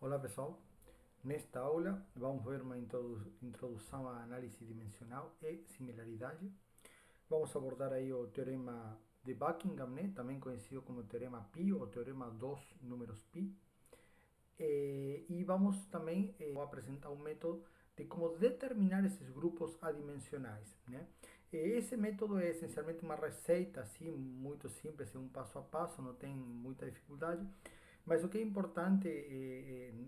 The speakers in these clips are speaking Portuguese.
Olá pessoal, nesta aula vamos ver uma introdução à análise dimensional e similaridade. Vamos abordar aí o teorema de Buckingham, né? Também conhecido como teorema Pi ou teorema dos números Pi. E vamos também apresentar um método de como determinar esses grupos adimensionais, né? Esse método é essencialmente uma receita, assim, muito simples, é um passo a passo, não tem muita dificuldade. Mas o que é importante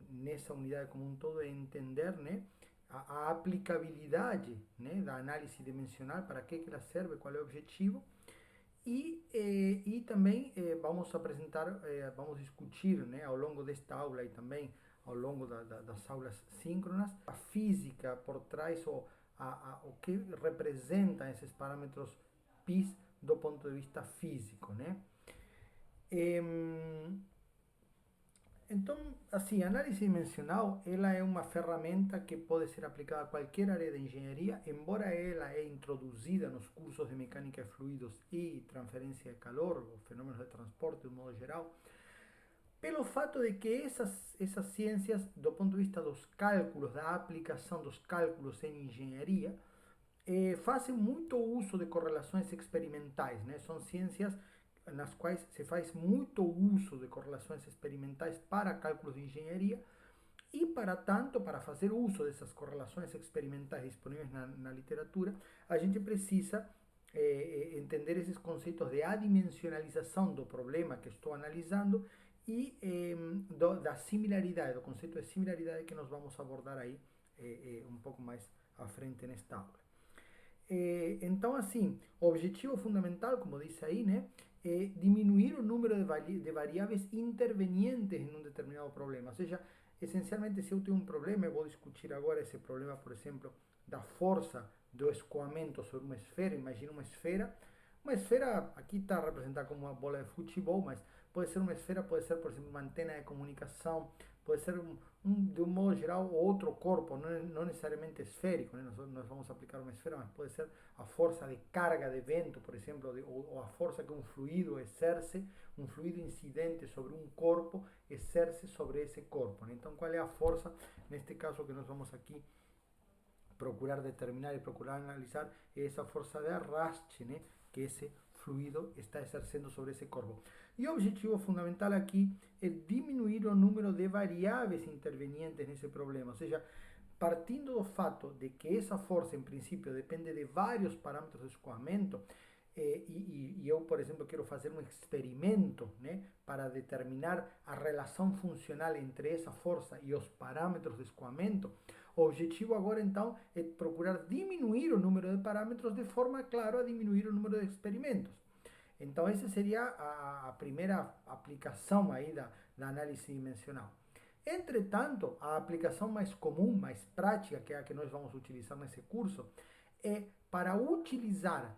nessa unidade como um todo é entender, né, a aplicabilidade, né, da análise dimensional, para que ela serve, qual é o objetivo. E também vamos apresentar, vamos discutir, né, ao longo desta aula e também ao longo das aulas síncronas, a física por trás, o que representam esses parâmetros PIS do ponto de vista físico, né? Então, assim, a análise dimensional, ela é uma ferramenta que pode ser aplicada a qualquer área de engenharia, embora ela é introduzida nos cursos de mecânica de fluidos e transferência de calor, os fenômenos de transporte de um modo geral, pelo fato de que essas ciências, do ponto de vista dos cálculos, da aplicação dos cálculos em engenharia, fazem muito uso de correlações experimentais, né? São ciências nas quais se faz muito uso de correlações experimentais para cálculos de engenharia e, para tanto, para fazer uso dessas correlações experimentais disponíveis na literatura, a gente precisa entender esses conceitos de adimensionalização do problema que estou analisando e da similaridade, do conceito de similaridade que nós vamos abordar aí um pouco mais à frente nesta aula. Então, assim, o objetivo fundamental, como diz aí, né, é diminuir o número de variáveis intervenientes em um determinado problema. Ou seja, essencialmente, se eu tenho um problema, eu vou discutir agora esse problema, por exemplo, da força do escoamento sobre uma esfera. Imagina uma esfera. Uma esfera, aqui está representada como uma bola de futebol, mas pode ser uma esfera, pode ser, por exemplo, uma antena de comunicação, pode ser, de um modo geral, outro corpo, não necessariamente esférico, né? Nós vamos aplicar uma esfera, mas pode ser a força de carga de vento, por exemplo, ou a força que um fluido exerce, um fluido incidente sobre um corpo, exerce sobre esse corpo, né? Então, qual é a força, neste caso, que nós vamos aqui procurar determinar e procurar analisar essa força de arraste, né, que esse fluido está exercendo sobre esse corpo. E o objetivo fundamental aqui é diminuir o número de variáveis intervenientes nesse problema, ou seja, partindo do fato de que essa força, em princípio, depende de vários parâmetros de escoamento, e eu, por exemplo, quero fazer um experimento, né, para determinar a relação funcional entre essa força e os parâmetros de escoamento, o objetivo agora, então, é procurar diminuir o número de parâmetros de forma, claro, a diminuir o número de experimentos. Então, essa seria a primeira aplicação aí da análise dimensional. Entretanto, a aplicação mais comum, mais prática, que é a que nós vamos utilizar nesse curso, é para utilizar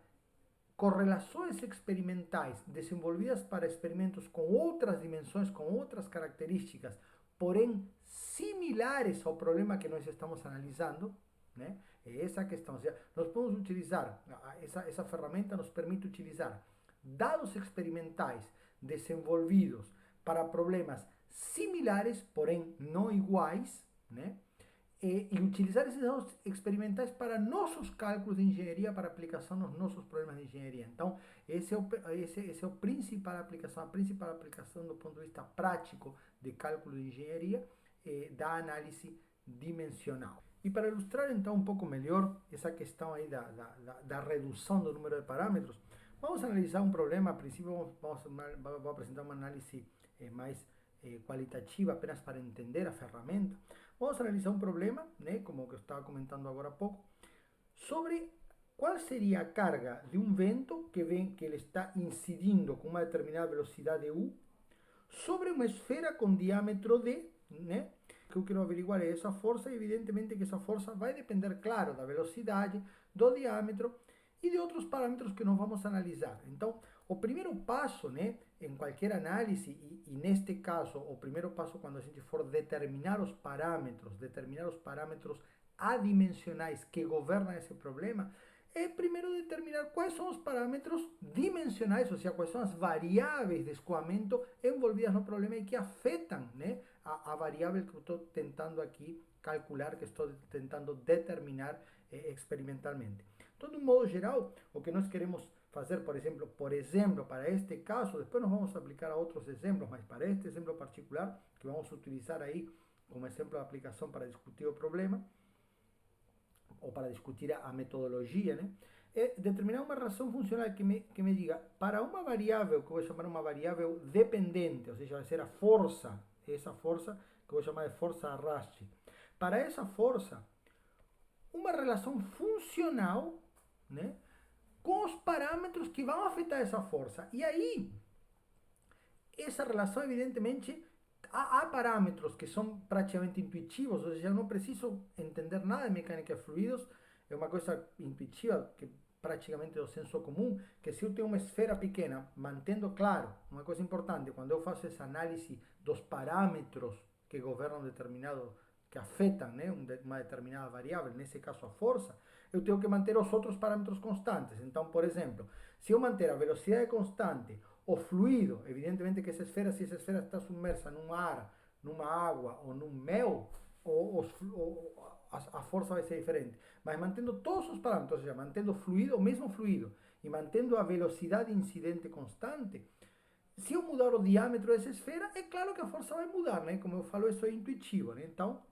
correlações experimentais desenvolvidas para experimentos com outras dimensões, com outras características, porém similares ao problema que nós estamos analisando, né? É essa a questão. Ou seja, nós podemos utilizar, essa ferramenta nos permite utilizar dados experimentais desenvolvidos para problemas similares, porém não iguais, né? E utilizar esses dados experimentais para nossos cálculos de engenharia, para aplicação nos nossos problemas de engenharia. Então, esse é o principal aplicação, a principal aplicação do ponto de vista prático de cálculo de engenharia da análise dimensional. E para ilustrar então um pouco melhor essa questão aí da redução do número de parâmetros, vamos analisar um problema. A princípio, vou apresentar uma análise mais qualitativa, apenas para entender a ferramenta. Vamos analisar um problema, né, como que eu estava comentando agora há pouco, sobre qual seria a carga de um vento que ele está incidindo com uma determinada velocidade u sobre uma esfera com diâmetro d, né? O que eu quero averiguar é essa força, e evidentemente que essa força vai depender, claro, da velocidade, do diâmetro e de outros parâmetros que nós vamos analisar. Então, o primeiro passo, né, em qualquer análise, e neste caso, o primeiro passo quando a gente for determinar os parâmetros adimensionais que governam esse problema, é primeiro determinar quais são os parâmetros dimensionais, ou seja, quais são as variáveis de escoamento envolvidas no problema e que afetam, né, a variável que eu estou tentando aqui calcular, que estou tentando determinar experimentalmente. Então, de um modo geral, o que nós queremos fazer, por exemplo, para este caso, depois nós vamos aplicar a outros exemplos, mas para este exemplo particular, que vamos utilizar aí como exemplo de aplicação para discutir o problema, ou para discutir a metodologia, né? É determinar uma relação funcional que me diga, para uma variável, que eu vou chamar uma variável dependente, ou seja, vai ser a força, essa força que eu vou chamar de força arraste. Para essa força, uma relação funcional, né, com os parâmetros que vão afetar essa força. E aí, essa relação, evidentemente, há parâmetros que são praticamente intuitivos, ou seja, eu não preciso entender nada de mecânica de fluidos, é uma coisa intuitiva, que praticamente do senso comum, que se eu tenho uma esfera pequena, mantendo claro, uma coisa importante, quando eu faço essa análise dos parâmetros que governam determinado, que afetam, né, uma determinada variável, nesse caso a força, eu tenho que manter os outros parâmetros constantes. Então, por exemplo, se eu manter a velocidade constante, o fluido, evidentemente que essa esfera, se essa esfera está submersa num ar, numa água ou num mel, a força vai ser diferente. Mas mantendo todos os parâmetros, ou seja, mantendo o fluido, o mesmo fluido, e mantendo a velocidade incidente constante, se eu mudar o diâmetro dessa esfera, é claro que a força vai mudar, né? Como eu falo, isso é intuitivo, né? Então,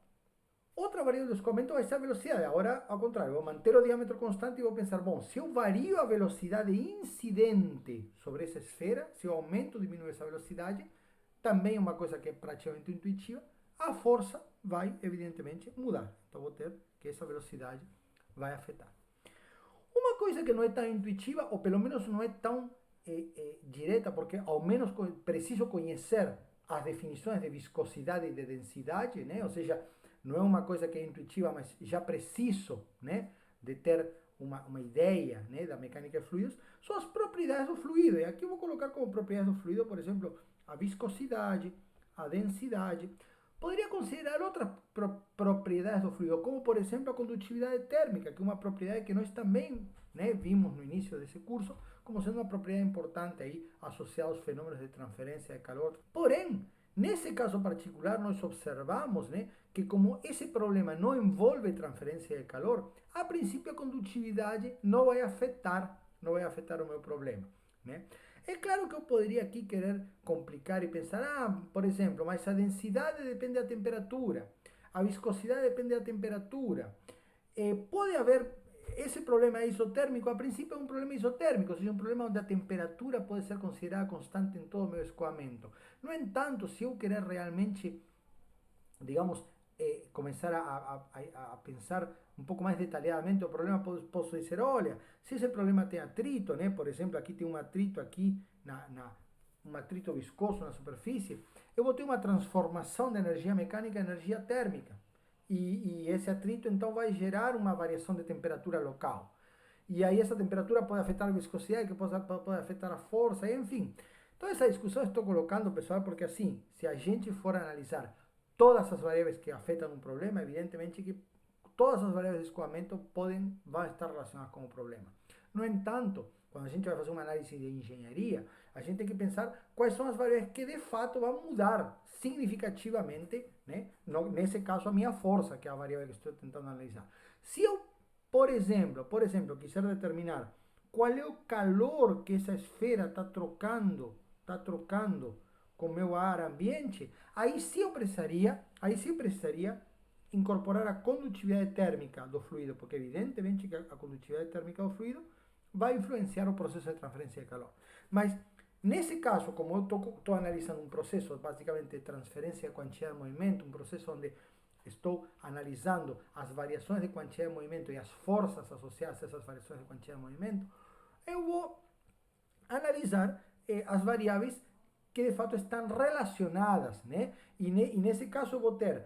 outra variável do escoamento vai ser a velocidade. Agora, ao contrário, vou manter o diâmetro constante e vou pensar, bom, se eu vario a velocidade incidente sobre essa esfera, se eu aumento ou diminuo essa velocidade, também é uma coisa que é praticamente intuitiva, a força vai, evidentemente, mudar. Então, vou ter que essa velocidade vai afetar. Uma coisa que não é tão intuitiva, ou pelo menos não é tão direta, porque ao menos preciso conhecer as definições de viscosidade e de densidade, né? Ou seja, não é uma coisa que é intuitiva, mas já preciso, né, de ter uma ideia, né, da mecânica de fluidos, são as propriedades do fluido. E aqui eu vou colocar como propriedades do fluido, por exemplo, a viscosidade, a densidade. Poderia considerar outras propriedades do fluido, como por exemplo a condutividade térmica, que é uma propriedade que nós também, né, vimos no início desse curso, como sendo uma propriedade importante aí associada aos fenômenos de transferência de calor. Porém, nesse caso particular, nós observamos, né, que como esse problema não envolve transferência de calor, a princípio a condutividade não vai afetar o meu problema, né? É claro que eu poderia aqui querer complicar e pensar, por exemplo, mas a densidade depende da temperatura, a viscosidade depende da temperatura. Pode haver esse problema isotérmico, a princípio é um problema isotérmico, ou seja, um problema onde a temperatura pode ser considerada constante em todo o meu escoamento. No entanto, se eu querer realmente, digamos, começar a pensar um pouco mais detalhadamente o problema, posso dizer, olha, se esse problema tem atrito, né? Por exemplo, aqui tem um atrito aqui, um atrito viscoso na superfície, eu vou ter uma transformação de energia mecânica em energia térmica. E esse atrito então vai gerar uma variação de temperatura local. E aí essa temperatura pode afetar a viscosidade, que pode afetar a força, enfim. Então essa discussão eu estou colocando, pessoal, porque assim, se a gente for analisar todas as variáveis que afetam um problema, evidentemente que todas as variáveis de escoamento vão estar relacionadas com o problema. No entanto, quando a gente vai fazer uma análise de engenharia, a gente tem que pensar quais são as variáveis que de fato vão mudar significativamente, né? Nesse caso, a minha força, que é a variável que estou tentando analisar. Se eu, por exemplo, quiser determinar qual é o calor que essa esfera está trocando com o meu ar ambiente, aí sim eu precisaria incorporar a condutividade térmica do fluido, porque evidentemente que a condutividade térmica do fluido vai influenciar o processo de transferência de calor. Mas nesse caso, como eu estou analisando um processo basicamente de transferência de quantidade de movimento, um processo onde estou analisando as variações de quantidade de movimento e as forças associadas a essas variações de quantidade de movimento, eu vou analisar as variáveis que de fato estão relacionadas, né? E nesse caso eu vou ter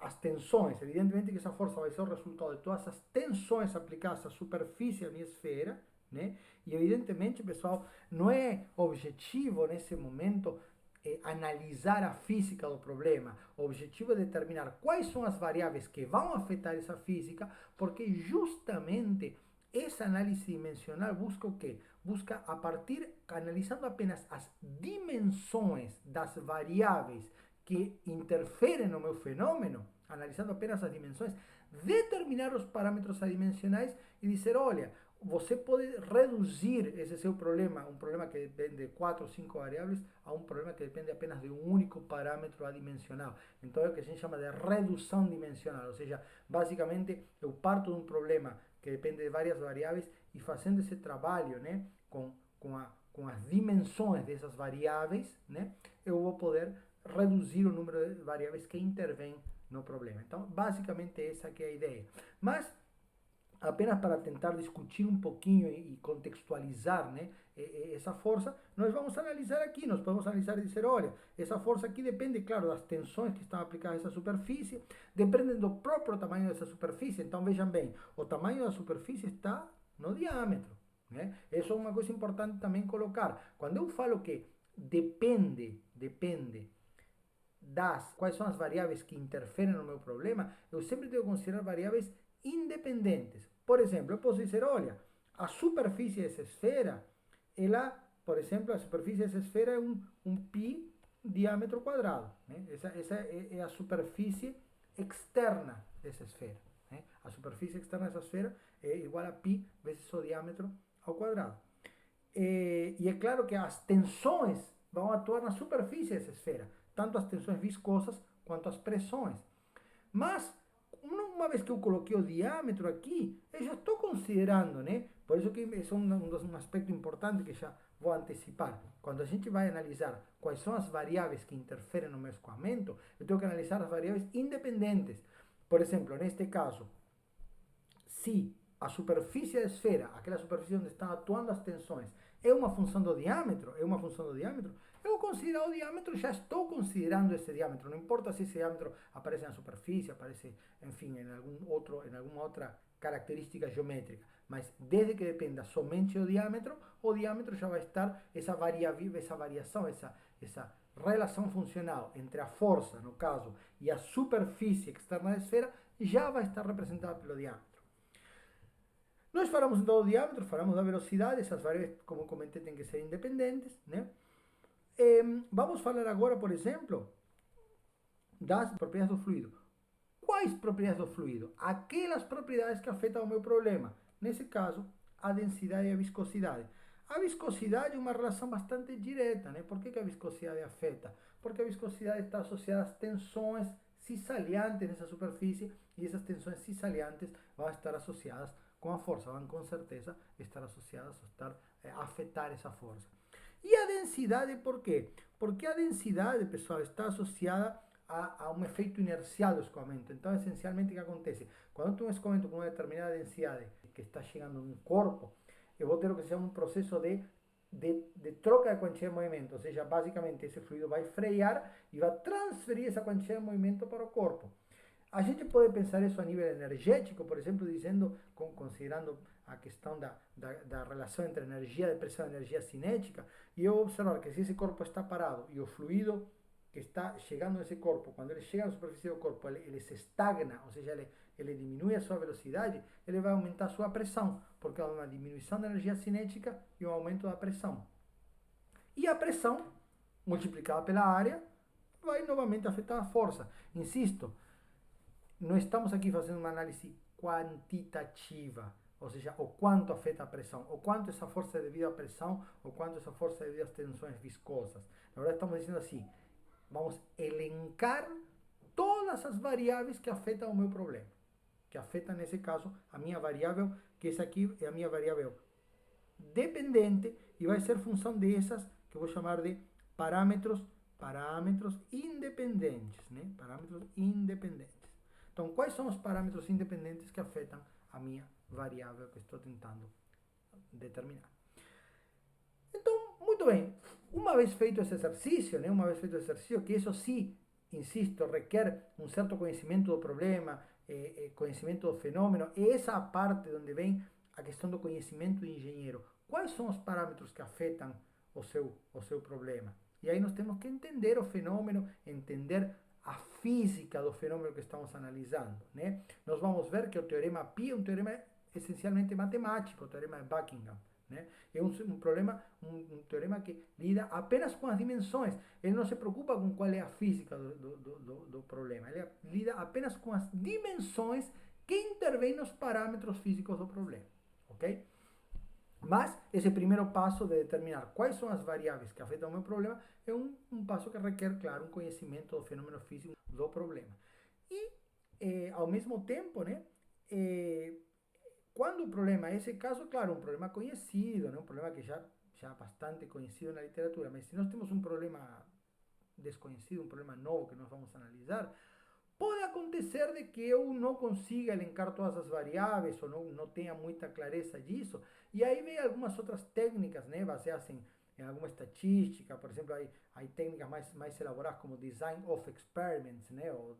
as tensões, evidentemente que essa força vai ser o resultado de todas as tensões aplicadas à superfície da minha esfera, né? E evidentemente, pessoal, não é objetivo nesse momento analisar a física do problema. O objetivo é determinar quais são as variáveis que vão afetar essa física, porque justamente essa análise dimensional busca o quê? Busca, analisando apenas as dimensões das variáveis que interferem no meu fenômeno, analisando apenas as dimensões, determinar os parâmetros adimensionais e dizer, olha, você pode reduzir esse seu problema, um problema que depende de 4 ou 5 variáveis, a um problema que depende apenas de um único parâmetro adimensional. Então é o que a gente chama de redução dimensional, ou seja, basicamente eu parto de um problema que depende de várias variáveis e fazendo esse trabalho, né, com as dimensões dessas variáveis, né, eu vou poder reduzir o número de variáveis que intervêm no problema. Então, basicamente essa que é a ideia. Mas apenas para tentar discutir um pouquinho e contextualizar, né, essa força, nós vamos analisar aqui, nós podemos analisar e dizer, olha, essa força aqui depende, claro, das tensões que estão aplicadas a essa superfície, depende do próprio tamanho dessa superfície, então vejam bem, o tamanho da superfície está no diâmetro, né? Isso é uma coisa importante também colocar. Quando eu falo que depende quais são as variáveis que interferem no meu problema, eu sempre tenho que considerar variáveis independentes. Por exemplo, eu posso dizer, olha, a superfície dessa esfera, ela, por exemplo, a superfície dessa esfera é um π diâmetro quadrado. Né? Essa é a superfície externa dessa esfera. Né? A superfície externa dessa esfera é igual a π vezes o diâmetro ao quadrado. E é claro que as tensões vão atuar na superfície dessa esfera, tanto as tensões viscosas quanto as pressões. Mas, uma vez que eu coloquei o diâmetro aqui, eu já estou considerando, né? Por isso que esse é um aspecto importante que já vou antecipar. Quando a gente vai analisar quais são as variáveis que interferem no meu escoamento, eu tenho que analisar as variáveis independentes. Por exemplo, neste caso, se a superfície da esfera, aquela superfície onde estão atuando as tensões, é uma função do diâmetro, eu vou considerar o diâmetro, já estou considerando esse diâmetro, não importa se esse diâmetro aparece na superfície, aparece, enfim, em alguma outra característica geométrica, mas desde que dependa somente do diâmetro, o diâmetro já vai estar, essa variação, essa relação funcional entre a força, no caso, e a superfície externa da esfera, já vai estar representada pelo diâmetro. Nós falamos então do diâmetro, falamos da velocidade, essas variáveis, como comentei, têm que ser independentes, né? Vamos falar agora, por exemplo, das propriedades do fluido. Quais propriedades do fluido? Aquelas propriedades que afetam o meu problema. Nesse caso, a densidade e a viscosidade. A viscosidade é uma relação bastante direta, né? Por que a viscosidade afeta? Porque a viscosidade está associada às tensões cisaliantes nessa superfície e essas tensões cisaliantes vão estar associadas com a força, vão com certeza estar associadas a afetar essa força. E a densidade, por quê? Porque a densidade, pessoal, está associada a um efeito inercial do escoamento. Então, essencialmente, o que acontece? Quando eu tenho um escoamento com uma determinada densidade que está chegando num corpo, eu vou ter o que se chama um processo de troca de quantia de movimento. Ou seja, basicamente, esse fluido vai frear e vai transferir essa quantia de movimento para o corpo. A gente pode pensar isso a nível energético, por exemplo, considerando a questão da relação entre energia de pressão e energia cinética, e eu observar que se esse corpo está parado e o fluido que está chegando nesse corpo, quando ele chega à superfície do corpo, ele se estagna, ou seja, ele diminui a sua velocidade, ele vai aumentar a sua pressão, porque há uma diminuição da energia cinética e um aumento da pressão. E a pressão, multiplicada pela área, vai novamente afetar a força. Insisto, não estamos aqui fazendo uma análise quantitativa, ou seja, o quanto afeta a pressão, o quanto essa força é devido à pressão, o quanto essa força é devido às tensões viscosas. Na verdade, estamos dizendo assim, vamos elencar todas as variáveis que afetam o meu problema, que afetam, nesse caso, a minha variável, que essa aqui é a minha variável dependente, e vai ser função dessas, que eu vou chamar de parâmetros independentes, né? Parâmetros independentes. Então, quais são os parâmetros independentes que afetam a minha variável que estou tentando determinar? Então, muito bem. Uma vez feito esse exercício, né? Que isso sim, insisto, requer um certo conhecimento do problema, conhecimento do fenômeno, e essa a parte onde vem a questão do conhecimento do engenheiro. Quais são os parâmetros que afetam o seu problema? E aí nós temos que entender o fenômeno, entender a física do fenômeno que estamos analisando, né? Nós vamos ver que o teorema Pi é um teorema essencialmente matemático, o teorema de Buckingham, né? É um problema, um teorema que lida apenas com as dimensões. Ele não se preocupa com qual é a física do problema. Ele lida apenas com as dimensões que intervêm nos parâmetros físicos do problema, ok? Mas esse primeiro passo de determinar quais são as variáveis que afetam o meu problema é um passo que requer, claro, um conhecimento do fenômeno físico do problema. E, ao mesmo tempo, né, quando o problema é esse caso, claro, um problema conhecido, né, um problema que já é bastante conhecido na literatura, mas se nós temos um problema desconhecido, um problema novo que nós vamos analisar, pode acontecer de que eu não consiga elencar todas as variáveis ou não tenha muita clareza disso. E aí vem algumas outras técnicas, né, baseadas em alguma estatística. Por exemplo, aí técnicas mais elaboradas como Design of Experiments, né, ou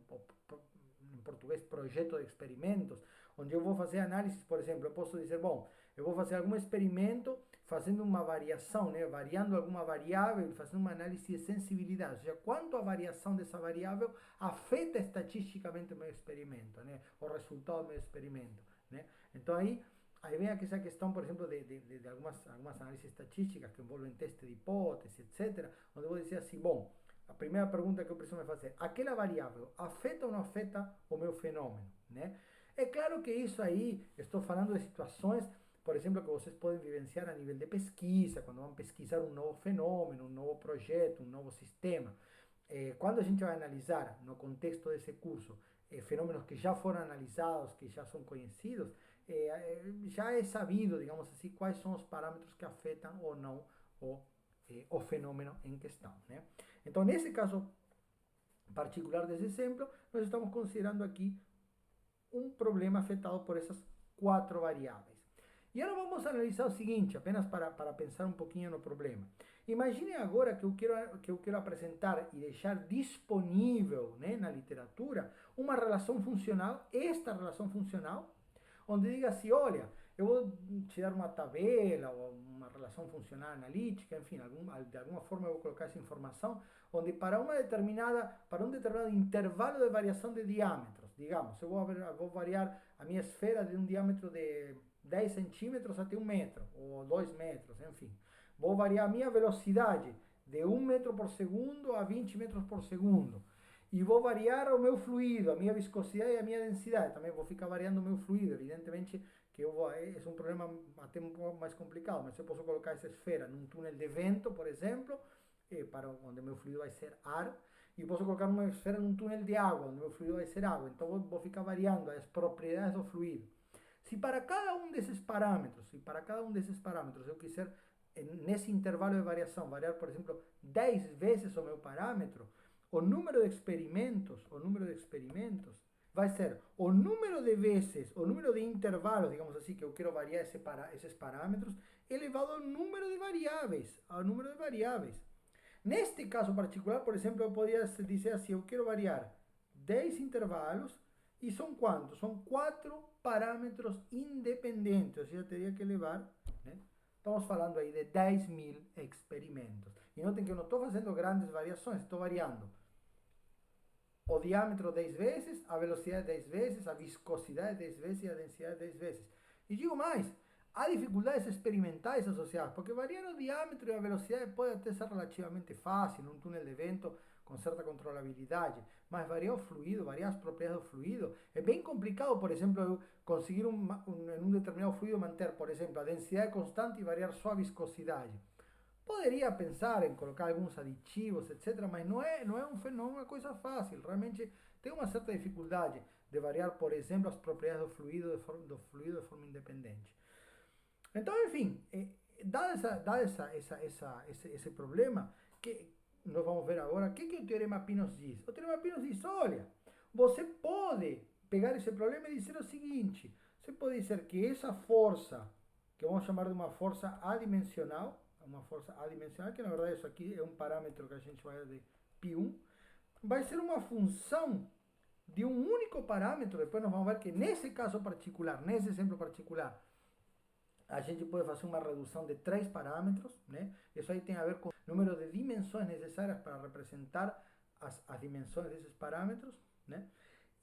em português, projeto de experimentos, onde eu vou fazer análises. Por exemplo, eu posso dizer, bom, eu vou fazer algum experimento fazendo uma variação, né, variando alguma variável, fazendo uma análise de sensibilidade, ou seja, quanto a variação dessa variável afeta estatisticamente o meu experimento, né, o resultado do meu experimento, né. Então aí vem aqui essa questão, por exemplo, de algumas análises estatísticas que envolvem teste de hipótese, etc., onde eu vou dizer assim, bom, a primeira pergunta que eu preciso me fazer, aquela variável afeta ou não afeta o meu fenômeno, né? É claro que isso aí, estou falando de situações, por exemplo, que vocês podem vivenciar a nível de pesquisa, quando vão pesquisar um novo fenômeno, um novo projeto, um novo sistema. Quando a gente vai analisar, no contexto desse curso, fenômenos que já foram analisados, que já são conhecidos, já é sabido, digamos assim, quais são os parâmetros que afetam ou não o fenômeno em questão, né? Então, nesse caso particular desse exemplo, nós estamos considerando aqui um problema afetado por essas quatro variáveis. E agora vamos analisar o seguinte, apenas para pensar um pouquinho no problema. Imagine agora que eu quero apresentar e deixar disponível, né, na literatura uma relação funcional, esta relação funcional, onde diga assim, olha, eu vou te dar uma tabela ou uma relação funcional analítica, enfim, de alguma forma eu vou colocar essa informação, onde para um determinado intervalo de variação de diâmetros, digamos, eu vou variar a minha esfera de um diâmetro de 10 centímetros até 1 metro, ou 2 metros, enfim. Vou variar a minha velocidade de 1 metro por segundo a 20 metros por segundo. E vou variar o meu fluido, a minha viscosidade e a minha densidade. Também vou ficar variando o meu fluido. Evidentemente que é um problema até um pouco mais complicado, mas eu posso colocar essa esfera num túnel de vento, por exemplo, para onde meu fluido vai ser ar, e posso colocar uma esfera num túnel de água, onde meu fluido vai ser água. Então vou ficar variando as propriedades do fluido. Se para cada um desses parâmetros, eu quiser, nesse intervalo de variação, variar, por exemplo, 10 vezes o meu parâmetro, o número de experimentos vai ser o número de vezes, o número de intervalos, digamos assim, que eu quero variar esses parâmetros, elevado ao número de variáveis. Neste caso particular, por exemplo, eu poderia dizer assim, eu quero variar 10 intervalos, e são quantos? São 4 parâmetros independentes, ou seja, eu teria que levar, né? Estamos falando aí de 10.000 experimentos. E notem que eu não estou fazendo grandes variações, estou variando o diâmetro 10 vezes, a velocidade 10 vezes, a viscosidade 10 vezes e a densidade 10 vezes. E digo mais, há dificuldades experimentais associadas, porque variar o diâmetro e a velocidade pode até ser relativamente fácil, num túnel de vento com certa controlabilidade, mas variar o fluido, variar as propriedades do fluido, é bem complicado, por exemplo, eu conseguir em um determinado fluido manter, por exemplo, a densidade constante e variar só a viscosidade. Poderia pensar em colocar alguns aditivos, etc., mas não é uma coisa fácil. Realmente tem uma certa dificuldade de variar, por exemplo, as propriedades do fluido de forma independente. Então, enfim, dado esse problema, que nós vamos ver agora, o que o Teorema Pinos diz? O Teorema Pinos diz, olha, você pode pegar esse problema e dizer o seguinte, você pode dizer que essa força, que vamos chamar de uma força adimensional, que na verdade isso aqui é um parâmetro que a gente vai de π1, vai ser uma função de um único parâmetro. Depois nós vamos ver que nesse caso particular, nesse exemplo particular, a gente pode fazer uma redução de 3 parâmetros, né? Isso aí tem a ver com o número de dimensões necessárias para representar as dimensões desses parâmetros, né?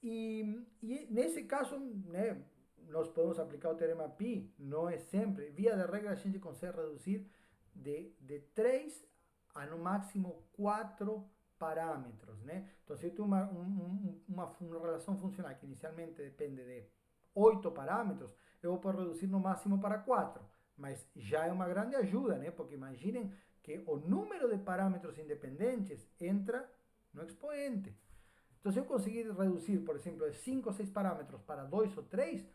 E nesse caso, né, nós podemos aplicar o teorema Pi, não é sempre. Via de regra, a gente consegue reduzir de 3 a no máximo 4 parâmetros, né? Então, se eu tenho uma relação funcional que inicialmente depende de 8 parâmetros, eu vou poder reduzir no máximo para 4. Mas já é uma grande ajuda, né? Porque imaginem que o número de parâmetros independentes entra no expoente. Então, se eu conseguir reduzir, por exemplo, de 5 ou 6 parâmetros para 2 ou 3,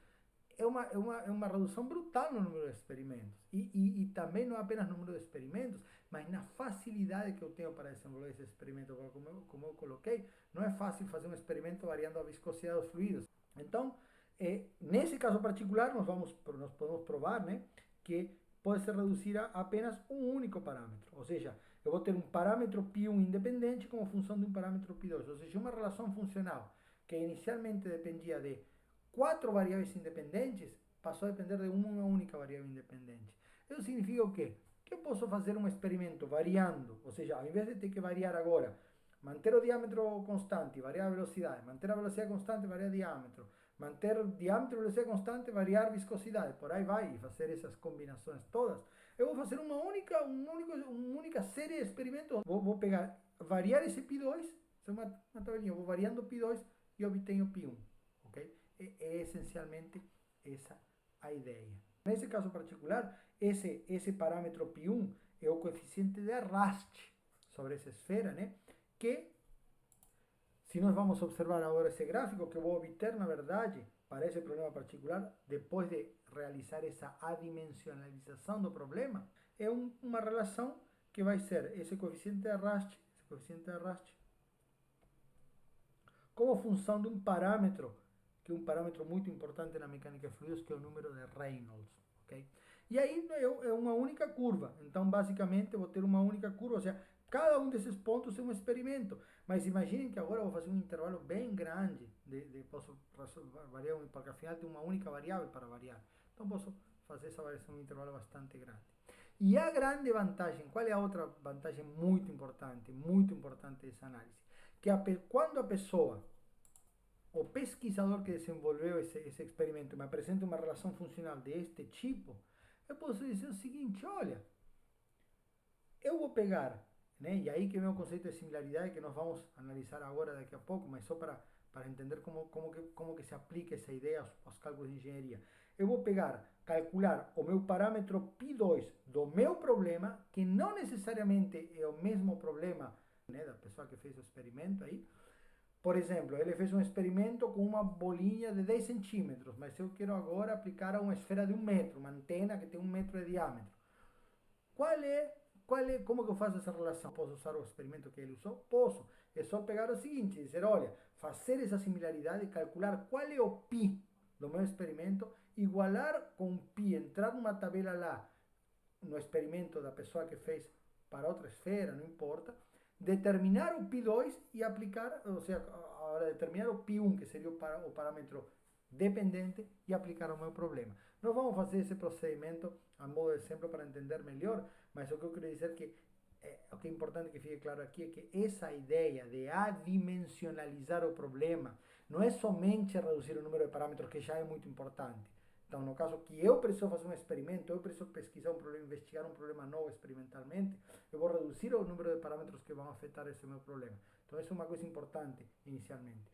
é uma redução brutal no número de experimentos. E também não apenas no número de experimentos, mas na facilidade que eu tenho para desenvolver esse experimento. Como eu coloquei, não é fácil fazer um experimento variando a viscosidade dos fluidos. Então, nesse caso particular, nós podemos provar, né, que pode ser reduzir a apenas um único parâmetro. Ou seja, eu vou ter um parâmetro π1 independente como função de um parâmetro π2. Ou seja, uma relação funcional que inicialmente dependia de 4 variáveis independentes, passou a depender de uma única variável independente. Isso significa o quê? Que eu posso fazer um experimento variando, ou seja, ao invés de ter que variar agora, manter o diâmetro constante, variar a velocidade, manter a velocidade constante, variar o diâmetro, manter o diâmetro e velocidade constante, variar a viscosidade, por aí vai, e fazer essas combinações todas. Eu vou fazer uma única série de experimentos. Vou pegar, variar esse π2, isso é uma tabelinha, vou variando o π2 e obtenho π1, ok? É essencialmente essa a ideia. Nesse caso particular, esse parâmetro π1 é o coeficiente de arraste sobre essa esfera, né? Que, se nós vamos observar agora esse gráfico, que eu vou obter, na verdade, para esse problema particular, depois de realizar essa adimensionalização do problema, é uma relação que vai ser esse coeficiente de arraste, como função de um parâmetro, que é um parâmetro muito importante na mecânica de fluidos, que é o número de Reynolds. Okay? E aí é uma única curva. Então, basicamente, eu vou ter uma única curva. Ou seja, cada um desses pontos é um experimento. Mas imaginem que agora eu vou fazer um intervalo bem grande. Posso variar, porque afinal tem uma única variável para variar. Então, posso fazer essa variação em um intervalo bastante grande. E a grande vantagem, qual é a outra vantagem muito importante dessa análise? Que quando a pessoa, o pesquisador que desenvolveu esse experimento, me apresenta uma relação funcional deste tipo, eu posso dizer o seguinte: olha, eu vou pegar, né, e aí que vem o conceito de similaridade que nós vamos analisar agora daqui a pouco, mas só para entender como que se aplica essa ideia aos cálculos de engenharia. Eu vou pegar, calcular o meu parâmetro π2 do meu problema, que não necessariamente é o mesmo problema, né, da pessoa que fez o experimento aí. Por exemplo, ele fez um experimento com uma bolinha de 10 centímetros, mas eu quero agora aplicar a uma esfera de 1 metro, uma antena que tem 1 metro de diâmetro. Como que eu faço essa relação? Posso usar o experimento que ele usou? Posso. É só pegar o seguinte, dizer, olha, fazer essa similaridade, calcular qual é o π do meu experimento, igualar com π, entrar numa tabela lá, no experimento da pessoa que fez para outra esfera, não importa, determinar o π2 e aplicar, ou seja, agora determinar o π1, que seria o parâmetro dependente, e aplicar ao meu problema. Nós vamos fazer esse procedimento a modo de exemplo para entender melhor, mas o que eu quero dizer o que é importante que fique claro aqui é que essa ideia de adimensionalizar o problema não é somente reduzir o número de parâmetros, que já é muito importante. Então, no caso que eu preciso fazer um experimento, eu preciso pesquisar um problema, investigar um problema novo experimentalmente, eu vou reduzir o número de parâmetros que vão afetar esse meu problema. Então, isso é uma coisa importante inicialmente.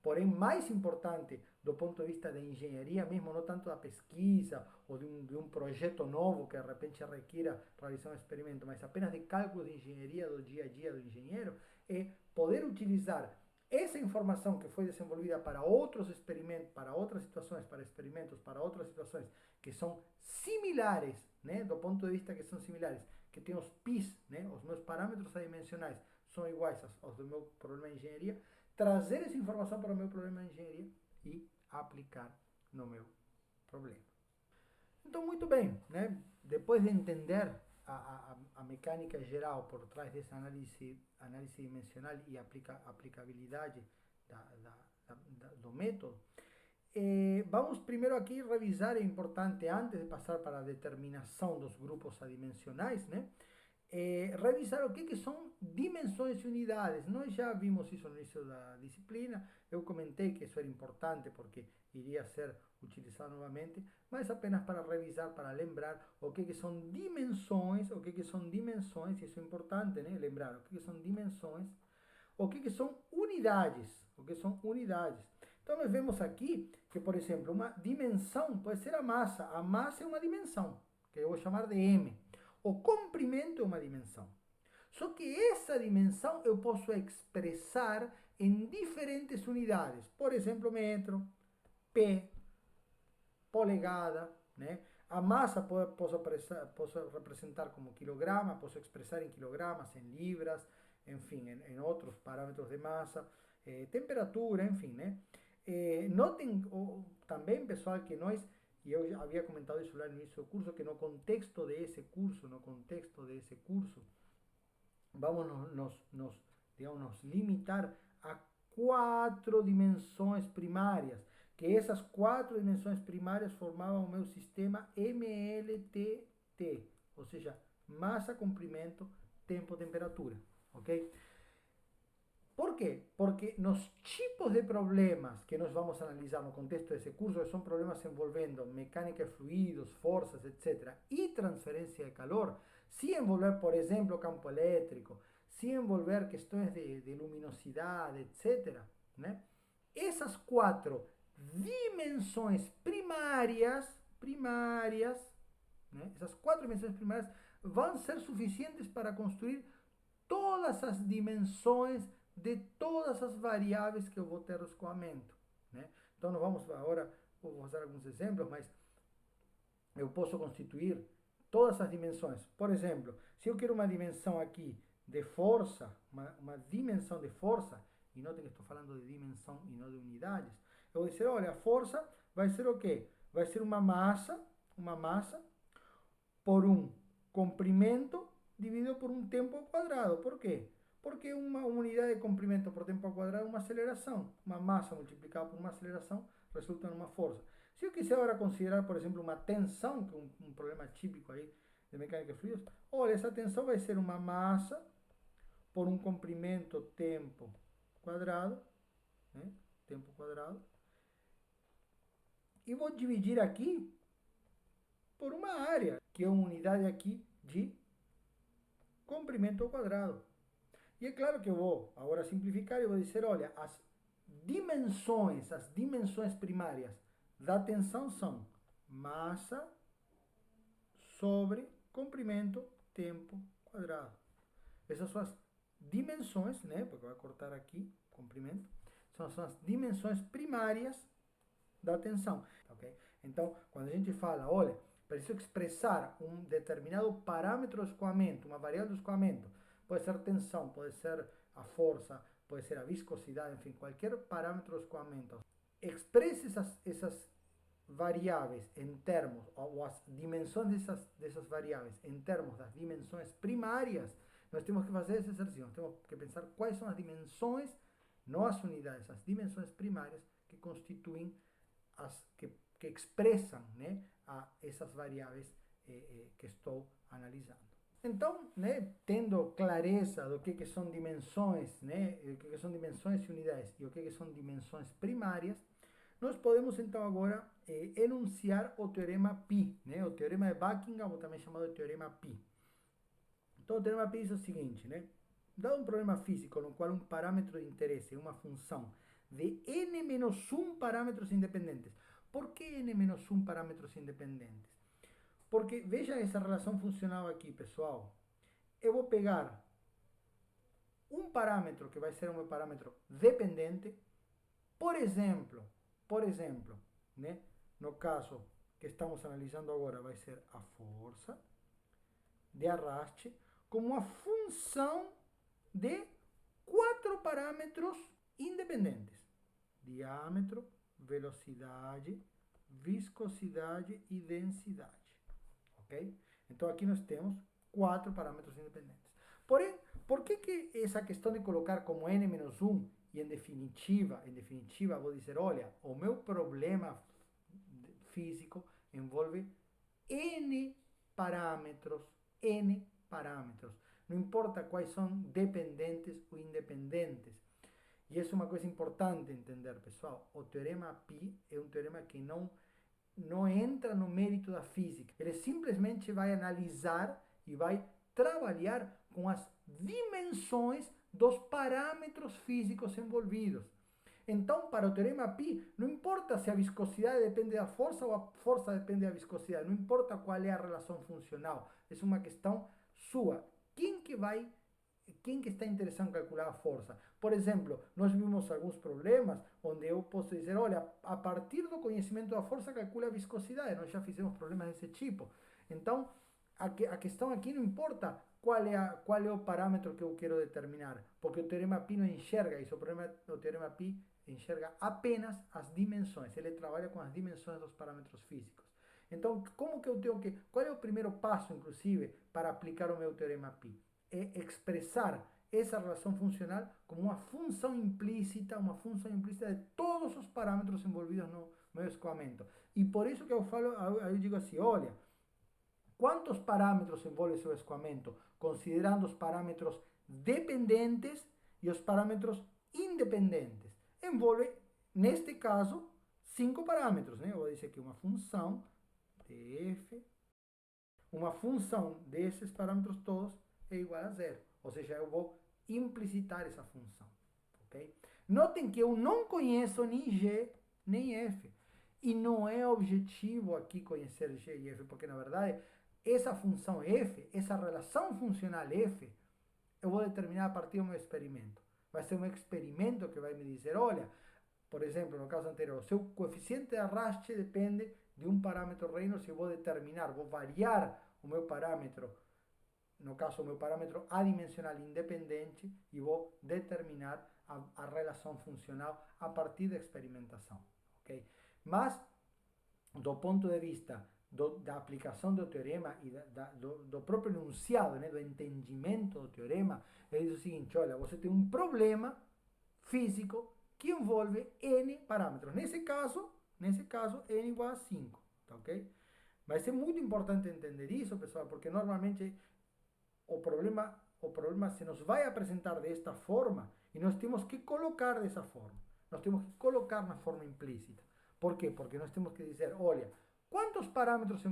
Porém, mais importante do ponto de vista da engenharia mesmo, não tanto da pesquisa ou de um projeto novo que de repente requira realizar um experimento, mas apenas de cálculo de engenharia do dia a dia do engenheiro, é poder utilizar essa informação que foi desenvolvida para outros experimentos, para outras situações, para experimentos, para outras situações que são similares, né, do ponto de vista que são similares, que tem os πs, né, os meus parâmetros adimensionais são iguais aos do meu problema de engenharia, trazer essa informação para o meu problema de engenharia e aplicar no meu problema. Então, muito bem, né? Depois de entender a mecânica geral por trás dessa análise dimensional e aplicabilidade do método, vamos primeiro aqui revisar, é importante, antes de passar para a determinação dos grupos adimensionais, né? revisar o que são dimensões e unidades. Nós já vimos isso no início da disciplina, eu comentei que isso era importante porque iria ser utilizado novamente, mas apenas para revisar, para lembrar o que são dimensões, isso é importante, né? Lembrar o que são dimensões, o que são unidades, o que são unidades. Então nós vemos aqui que, por exemplo, uma dimensão pode ser a massa é uma dimensão, que eu vou chamar de m. O comprimento é uma dimensão. Só que essa dimensão eu posso expressar em diferentes unidades. Por exemplo, metro, pé, polegada, né? A massa posso representar como quilograma, posso expressar em quilogramas, em libras, enfim, em outros parâmetros de massa, temperatura, enfim, né? Notem também, pessoal, que nós, e eu já havia comentado isso lá no início do curso, que no contexto desse curso, vamos digamos, nos limitar a quatro dimensões primárias, que essas quatro dimensões primárias formavam o meu sistema MLTT, ou seja, massa, comprimento, tempo, temperatura, ok? Por quê? Porque nos tipos de problemas que nós vamos analisar no contexto desse curso, que são problemas envolvendo mecânica de fluidos, forças, etc., e transferência de calor, se envolver, por exemplo, campo elétrico, se envolver questões de luminosidade, etc., né? Essas quatro dimensões primárias, né? Essas quatro dimensões primárias vão ser suficientes para construir todas as dimensões de todas as variáveis que eu vou ter no escoamento, né? Então, nós vamos agora, vou fazer alguns exemplos, mas eu posso constituir todas as dimensões. Por exemplo, se eu quero uma dimensão aqui de força, uma dimensão de força, e notem que estou falando de dimensão e não de unidades, eu vou dizer, olha, a força vai ser o quê? Vai ser uma massa por um comprimento dividido por um tempo ao quadrado. Por quê? Porque uma unidade de comprimento por tempo ao quadrado é uma aceleração. Uma massa multiplicada por uma aceleração resulta numa força. Se eu quiser agora considerar, por exemplo, uma tensão, que é um problema típico aí de mecânica de fluidos, olha, essa tensão vai ser uma massa por um comprimento tempo quadrado, né? Tempo quadrado. E vou dividir aqui por uma área, que é uma unidade aqui de comprimento ao quadrado. E é claro que eu vou agora simplificar e vou dizer, olha, as dimensões primárias da tensão são massa sobre comprimento tempo quadrado. Essas são as dimensões, né? Porque vai cortar aqui, comprimento. São as dimensões primárias da tensão, ok? Então, quando a gente fala, olha, preciso expressar um determinado parâmetro de escoamento, uma variável de escoamento, pode ser tensão, pode ser a força, pode ser a viscosidade, enfim, qualquer parâmetro de escoamento. Expresse essas variáveis em termos, ou as dimensões dessas variáveis em termos das dimensões primárias, nós temos que fazer esse exercício, nós temos que pensar quais são as dimensões, não as unidades, as dimensões primárias que constituem que expressam, né, essas variáveis que estou analisando. Então, né, tendo clareza do que são dimensões, né, o que são dimensões e unidades e o que são dimensões primárias, nós podemos então agora enunciar o teorema Pi, né, o teorema de Buckingham, ou também chamado de teorema Pi. Então, o teorema Pi diz o seguinte, né, dado um problema físico no qual um parâmetro de interesse é uma função de n-1 parâmetros independentes. Por que n-1 parâmetros independentes? Porque veja essa relação funcional aqui, pessoal. Eu vou pegar um parâmetro que vai ser o meu parâmetro dependente, por exemplo, né? No caso que estamos analisando agora, vai ser a força de arraste, como uma função de quatro parâmetros independentes: diâmetro, velocidade, viscosidade e densidade. Ok? Então aqui nós temos quatro parâmetros independentes. Porém, por que essa questão de colocar como n-1 e em definitiva vou dizer, olha, o meu problema físico envolve n parâmetros parâmetros. Não importa quais são dependentes ou independentes. E isso é uma coisa importante entender, pessoal. O teorema Pi é um teorema que não entra no mérito da física. Ele simplesmente vai analisar e vai trabalhar com as dimensões dos parâmetros físicos envolvidos. Então, para o teorema Pi, não importa se a viscosidade depende da força ou a força depende da viscosidade, não importa qual é a relação funcional, é uma questão sua. Quem que está interessado em calcular a força? Por exemplo, nós vimos alguns problemas onde eu posso dizer, olha, a partir do conhecimento da força, calcula a viscosidade. Nós já fizemos problemas desse tipo. Então, a questão aqui não importa qual é o parâmetro que eu quero determinar, porque o teorema Pi não enxerga isso. O teorema Pi enxerga apenas as dimensões. Ele trabalha com as dimensões dos parâmetros físicos. Então, como que eu tenho que... Qual é o primeiro passo, inclusive, para aplicar o meu teorema Pi? É expressar essa relação funcional como uma função implícita de todos os parâmetros envolvidos no meu escoamento. E por isso que eu falo, eu digo assim, olha, quantos parâmetros envolve seu escoamento, considerando os parâmetros dependentes e os parâmetros independentes? Envolve, neste caso, 5 parâmetros, né? Eu vou dizer aqui uma função de f, uma função desses parâmetros todos é igual a zero. Ou seja, eu vou implicitar essa função. Okay? Notem que eu não conheço nem g nem f. E não é objetivo aqui conhecer g e f, porque na verdade essa função f, essa relação funcional f, eu vou determinar a partir do meu experimento. Vai ser um experimento que vai me dizer, olha, por exemplo, no caso anterior, o seu coeficiente de arraste depende de um parâmetro Reynolds, eu vou determinar, vou variar o meu parâmetro, no caso, o meu parâmetro adimensional independente, e vou determinar a relação funcional a partir da experimentação. Okay? Mas, do ponto de vista da aplicação do teorema e do próprio enunciado, né, do entendimento do teorema, ele diz o seguinte, olha, você tem um problema físico que envolve n parâmetros. Nesse caso, n igual a 5, tá ok? Mas é muito importante entender isso, pessoal, porque normalmente o problema se nos vai apresentar desta forma e nós temos que colocar dessa forma. Nós temos que colocar na forma implícita. Por quê? Porque nós temos que dizer, olha, quantos parâmetros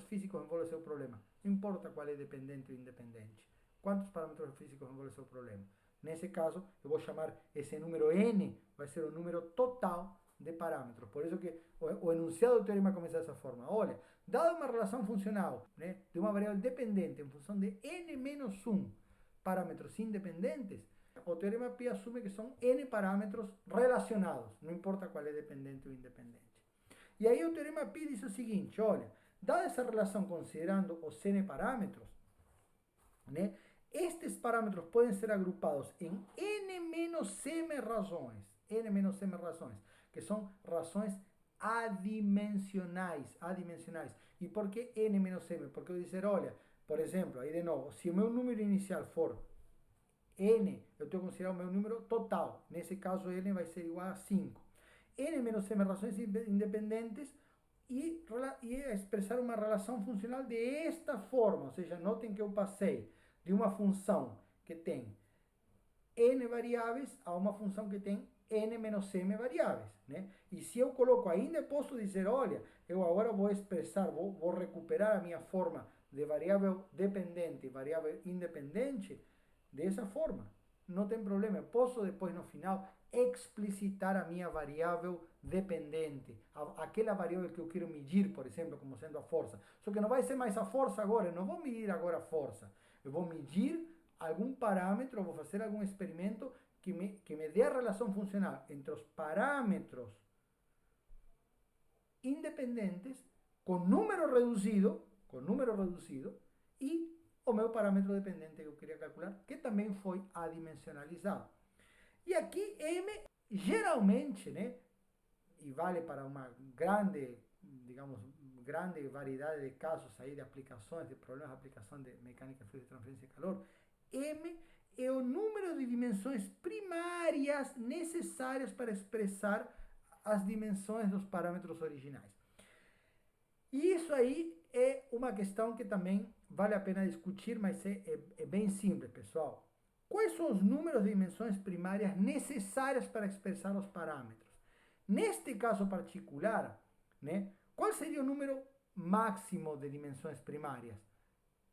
físicos envolve o seu problema? Não importa qual é dependente ou independente. Quantos parâmetros físicos envolve o seu problema? Nesse caso, eu vou chamar esse número n, vai ser o número total de parâmetros. Por isso que o enunciado do teorema começa dessa forma. Olha, dada uma relação funcional, né, de uma variável dependente em função de n menos 1 parâmetros independentes, o teorema Pi assume que são n parâmetros relacionados, não importa qual é dependente ou independente. E aí o teorema Pi diz o seguinte, olha, dada essa relação considerando os n parâmetros, né, estes parâmetros podem ser agrupados em n-m razões, que são razões adimensionais. E por que n-m? Porque eu dizer, olha, por exemplo, aí de novo, se o meu número inicial for n, eu tenho que considerar o meu número total. Nesse caso, n vai ser igual a 5. n-m razões independentes e expressar uma relação funcional desta forma. Ou seja, notem que eu passei de uma função que tem n variáveis a uma função que tem n menos m variáveis, né? E se eu coloco ainda, posso dizer, olha, eu agora vou expressar, vou recuperar a minha forma de variável dependente e variável independente dessa forma. Não tem problema, eu posso depois no final explicitar a minha variável dependente, aquela variável que eu quero medir, por exemplo, como sendo a força. Só que não vai ser mais a força agora, eu não vou medir agora a força. Eu vou medir algum parâmetro, vou fazer algum experimento que me dê a relação funcional entre os parâmetros independentes com número reduzido e o meu parâmetro dependente que eu queria calcular, que também foi adimensionalizado. E aqui M, geralmente, né, e vale para uma grande, digamos, grande variedade de casos aí de aplicações, de problemas de aplicação de mecânica fluida de transferência de calor, M é o número de dimensões primárias necessárias para expressar as dimensões dos parâmetros originais. E isso aí é uma questão que também vale a pena discutir, mas é bem simples, pessoal. Quais são os números de dimensões primárias necessárias para expressar os parâmetros? Neste caso particular, né, qual seria o número máximo de dimensões primárias?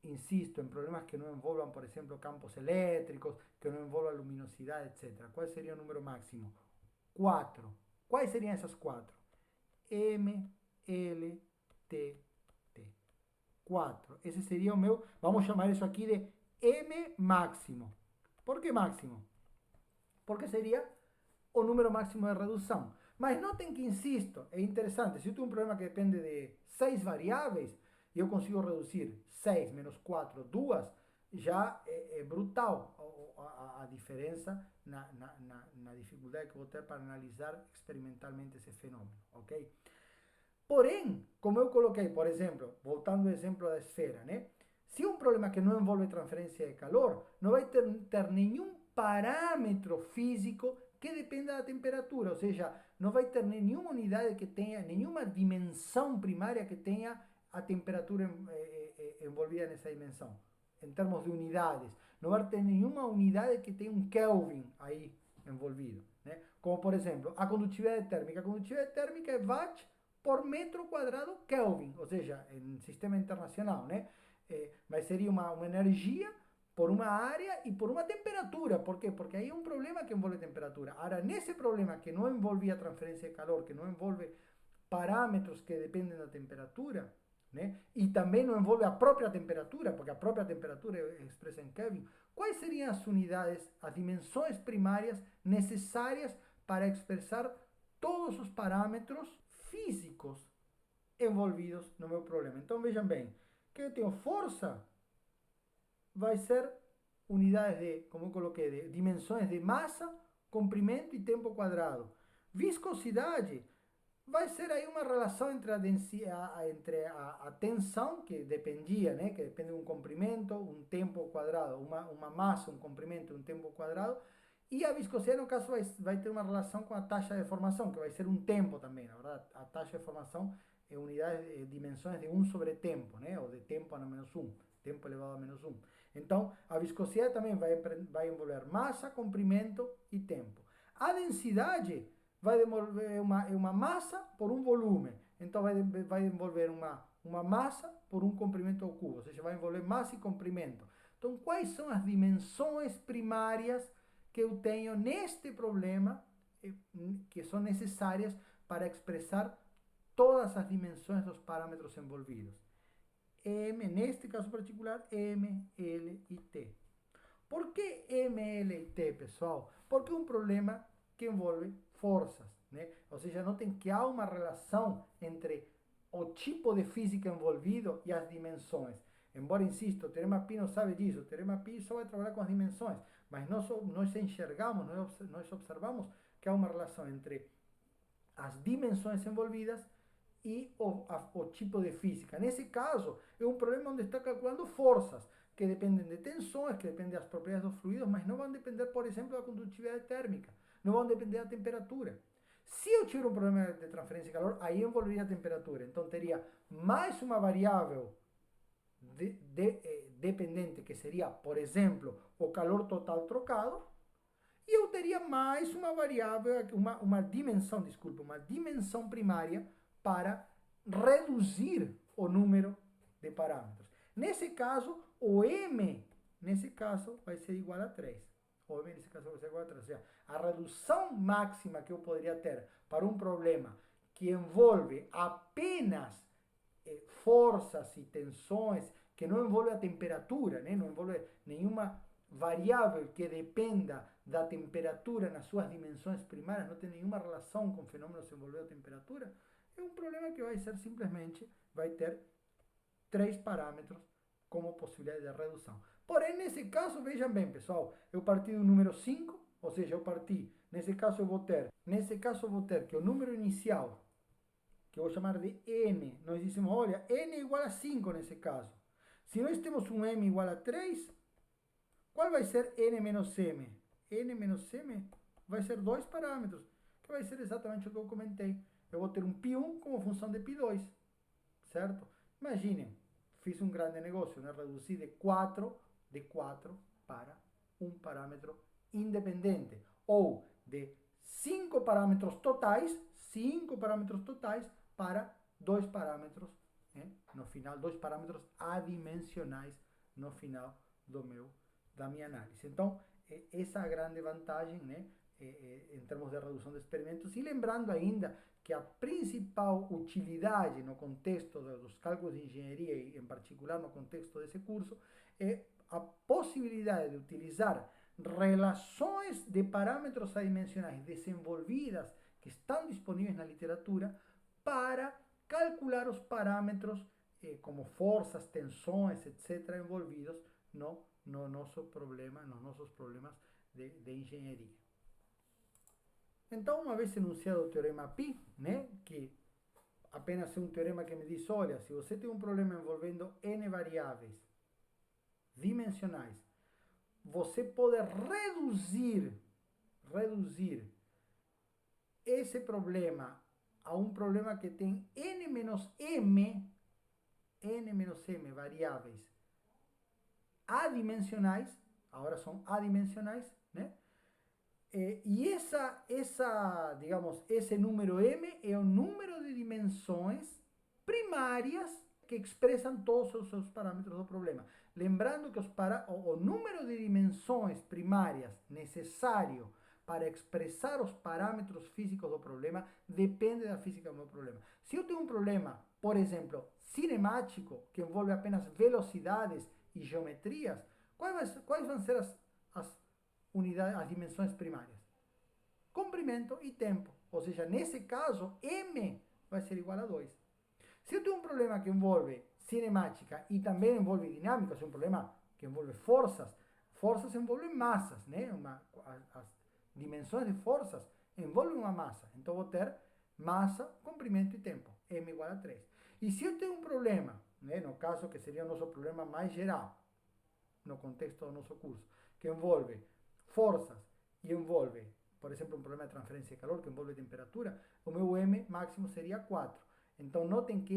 Insisto, en problemas que no envolvan, por ejemplo, campos eléctricos, que no envolvan luminosidad, etc. ¿Cuál sería el número máximo? 4. ¿Cuáles serían esas 4? M, L, T, T. 4. Ese sería o meu, vamos a llamar eso aquí de M máximo. ¿Por qué máximo? Porque sería o número máximo de redução. Mas notem que, insisto, é interessante, se eu tenho um problema que depende de 6 variáveis, e eu consigo reduzir 6 menos 4, 2, já é brutal a diferença na dificuldade que vou ter para analisar experimentalmente esse fenômeno, ok? Porém, como eu coloquei, por exemplo, voltando ao exemplo da esfera, né? Se é um problema que não envolve transferência de calor, não vai ter nenhum parâmetro físico que dependa da temperatura, ou seja, não vai ter nenhuma unidade que tenha, nenhuma dimensão primária que tenha a temperatura envolvida nessa dimensão, em termos de unidades. Não vai ter nenhuma unidade que tenha um Kelvin aí envolvido, né? Como, por exemplo, a condutividade térmica. A condutividade térmica é watt por metro quadrado Kelvin, ou seja, em sistema internacional, né? Mas seria uma energia por uma área e por uma temperatura. Por quê? Porque aí é um problema que envolve temperatura. Agora, nesse problema que não envolve a transferência de calor, que não envolve parâmetros que dependem da temperatura, né? E também não envolve a própria temperatura, porque a própria temperatura é expressa em Kelvin, quais seriam as unidades, as dimensões primárias necessárias para expressar todos os parâmetros físicos envolvidos no meu problema? Então vejam bem, que eu tenho força, vai ser unidades de, como eu coloquei, de dimensões de massa, comprimento e tempo quadrado. Viscosidade vai ser aí uma relação entre a tensão, que dependia, né, que depende de um comprimento, um tempo quadrado, uma massa, um comprimento, um tempo quadrado, e a viscosidade, no caso, vai ter uma relação com a taxa de formação, que vai ser um tempo também, na verdade. A taxa de formação é unidades, dimensões de 1 sobre tempo, né, ou de tempo a menos 1, tempo elevado a menos 1. Então, a viscosidade também vai envolver massa, comprimento e tempo. A densidade vai envolver uma massa por um volume. Então, vai envolver uma massa por um comprimento ao cubo. Ou seja, vai envolver massa e comprimento. Então, quais são as dimensões primárias que eu tenho neste problema, que são necessárias para expressar todas as dimensões dos parâmetros envolvidos? M, neste caso particular, M, L e T. Por que M, L e T, pessoal? Porque é um problema que envolve forças, né? Ou seja, notem que há uma relação entre o tipo de física envolvido e as dimensões. Embora, insisto, o teorema Pi não sabe disso, o teorema Pi só vai trabalhar com as dimensões, mas nós enxergamos, nós observamos que há uma relação entre as dimensões envolvidas e o tipo de física. Nesse caso, é um problema onde está calculando forças, que dependem de tensões, que dependem das propriedades dos fluidos, mas não vão depender, por exemplo, da condutividade térmica, não vão depender da temperatura. Se eu tiver um problema de transferência de calor, aí envolveria a temperatura. Então, teria mais uma variável dependente, que seria, por exemplo, o calor total trocado, e eu teria mais uma variável, uma dimensão primária para reduzir o número de parâmetros. Nesse caso, o M, nesse caso, vai ser igual a 3. O M, nesse caso, vai ser igual a 3. Ou seja, a redução máxima que eu poderia ter para um problema que envolve apenas forças e tensões, que não envolve a temperatura, né? Não envolve nenhuma variável que dependa da temperatura nas suas dimensões primárias, não tem nenhuma relação com fenômenos envolvendo a temperatura, é um problema que vai ser simplesmente, vai ter 3 parâmetros como possibilidade de redução. Porém, nesse caso, vejam bem, pessoal, eu parti do número 5, ou seja, eu parti, nesse caso eu vou ter que o número inicial, que eu vou chamar de n, nós dizemos, olha, n é igual a 5 nesse caso. Se nós temos um m igual a 3, qual vai ser n menos m? N menos m vai ser 2 parâmetros, que vai ser exatamente o que eu comentei. Eu vou ter um π1 como função de π2, certo? Imaginem, fiz um grande negócio, né? Reduzi de quatro para um parâmetro independente, ou de cinco parâmetros totais para dois parâmetros, né? No final, dois parâmetros adimensionais no final da minha análise. Então, essa é a grande vantagem, né? Em termos de redução de experimentos, e lembrando ainda que a principal utilidade no contexto dos cálculos de engenharia, e em particular no contexto desse curso, é a possibilidade de utilizar relações de parâmetros adimensionais desenvolvidas que estão disponíveis na literatura para calcular os parâmetros como forças, tensões, etc., envolvidos no nosso problema, nos nossos problemas de engenharia. Então, uma vez enunciado o teorema Pi, né, que apenas é um teorema que me diz, olha, se você tem um problema envolvendo n variáveis dimensionais, você pode reduzir esse problema a um problema que tem n-m variáveis adimensionais, agora são adimensionais, né? Digamos, esse número m é o número de dimensões primárias que expressam todos os seus parâmetros do problema. Lembrando que o número de dimensões primárias necessário para expressar os parâmetros físicos do problema depende da física do meu problema. Se eu tenho um problema, por exemplo, cinemático, que envolve apenas velocidades e geometrias, quais vão ser as dimensões primárias? Comprimento e tempo. Ou seja, nesse caso, m vai ser igual a 2. Se eu tenho um problema que envolve cinemática e também envolve dinâmica, se é um problema que envolve forças envolvem massas, né? As dimensões de forças envolvem uma massa. Então, vou ter massa, comprimento e tempo. M igual a 3. E se eu tenho um problema, né? No caso que seria o nosso problema mais geral, no contexto do nosso curso, que envolve forças e envolve, por exemplo, um problema de transferência de calor, que envolve temperatura, o meu M máximo seria 4. Então, notem que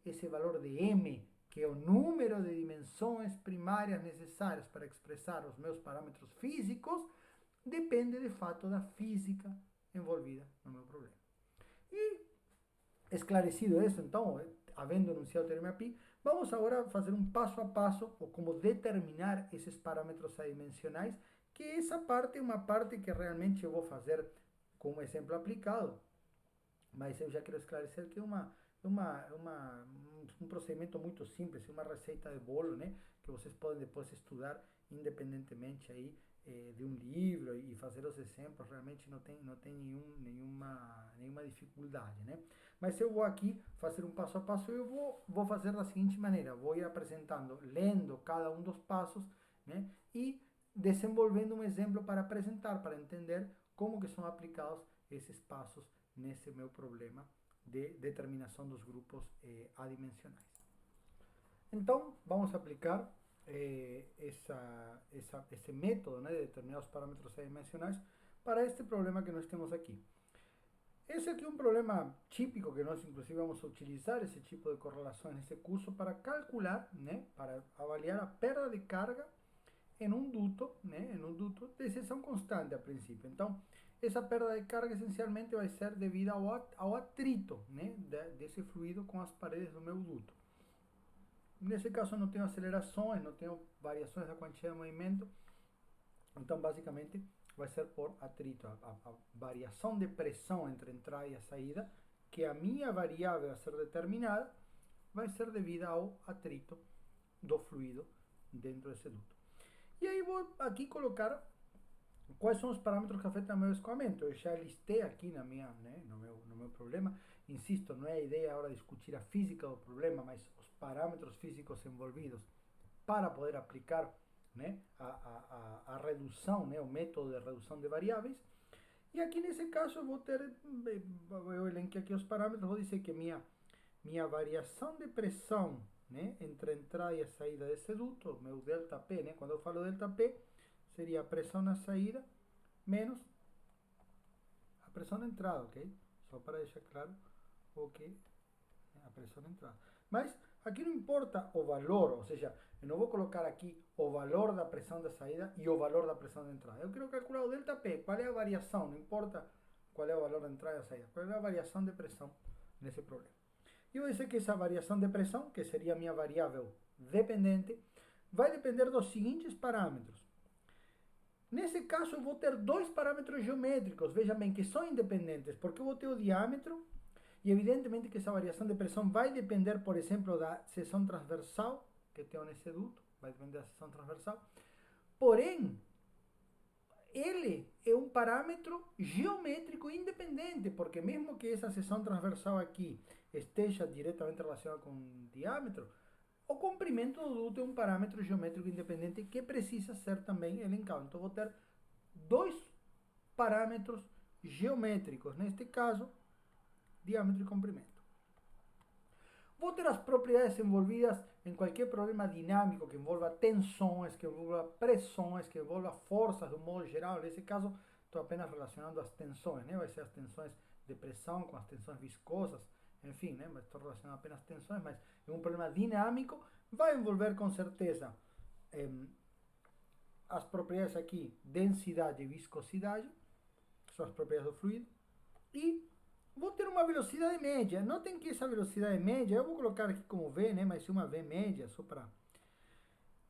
esse valor de M, que é o número de dimensões primárias necessárias para expressar os meus parâmetros físicos, depende de fato da física envolvida no meu problema. E esclarecido isso, então, havendo enunciado o teorema Pi, vamos agora fazer um passo a passo, ou como determinar esses parâmetros adimensionais, que essa parte é uma parte que realmente eu vou fazer com um exemplo aplicado, mas eu já quero esclarecer que é um procedimento muito simples, uma receita de bolo, né, que vocês podem depois estudar independentemente aí de um livro e fazer os exemplos, realmente não tem nenhuma dificuldade, né? Mas eu vou aqui fazer um passo a passo e eu vou fazer da seguinte maneira, vou ir apresentando, lendo cada um dos passos, né? E desenvolvendo um exemplo para apresentar, para entender como que são aplicados esses passos nesse meu problema de determinação dos grupos adimensionais. Então, vamos aplicar esse método, né, de determinar os parâmetros adimensionais para este problema que nós temos aqui. Esse aqui é um problema típico que nós, inclusive, vamos utilizar esse tipo de correlações nesse curso para calcular, né, para avaliar a perda de carga em um duto, né, em um duto de exceção constante a princípio. Então, essa perda de carga essencialmente vai ser devida ao atrito, né, desse fluido com as paredes do meu duto. Nesse caso, não tenho acelerações, não tenho variações da quantidade de movimento. Então, basicamente, vai ser por atrito. A variação de pressão entre a entrada e a saída, que a minha variável a ser determinada, vai ser devida ao atrito do fluido dentro desse duto. E aí, vou aqui colocar quais são os parâmetros que afetam meu escoamento. Eu já listei aqui no meu problema. Insisto, não é a ideia agora discutir a física do problema, mas os parâmetros físicos envolvidos para poder aplicar, né, a redução, né, o método de redução de variáveis. E aqui nesse caso eu vou ter, eu elenquei aqui os parâmetros, vou dizer que minha variação de pressão, né, entre a entrada e a saída desse duto, meu ΔP, né, quando eu falo ΔP, seria a pressão na saída menos a pressão na entrada, ok? Só para deixar claro o que é a pressão na entrada. Mas Aqui não importa o valor, ou seja, eu não vou colocar aqui o valor da pressão da saída e o valor da pressão da entrada. Eu quero calcular o ΔP, qual é a variação, não importa qual é o valor da entrada e da saída, qual é a variação de pressão nesse problema. E eu vou dizer que essa variação de pressão, que seria a minha variável dependente, vai depender dos seguintes parâmetros. Nesse caso, eu vou ter dois parâmetros geométricos, veja bem, que são independentes, porque eu vou ter o diâmetro, e evidentemente que essa variação de pressão vai depender, por exemplo, da seção transversal que tenho nesse duto, vai depender da seção transversal. Porém, ele é um parâmetro geométrico independente, porque mesmo que essa seção transversal aqui esteja diretamente relacionada com o diâmetro, o comprimento do duto é um parâmetro geométrico independente que precisa ser também elencado. Então, vou ter dois parâmetros geométricos, neste caso, diâmetro e comprimento. Vou ter as propriedades envolvidas em qualquer problema dinâmico que envolva tensões, que envolva pressões, que envolva forças de um modo geral. Nesse caso, estou apenas relacionando as tensões, né? Vai ser as tensões de pressão com as tensões viscosas, enfim, né? Mas estou relacionando apenas tensões, mas é um problema dinâmico, vai envolver com certeza as propriedades aqui, densidade e viscosidade, que são as propriedades do fluido, e vou ter uma velocidade média. Notem que essa velocidade média, eu vou colocar aqui como V, né? Mas uma V média, só para...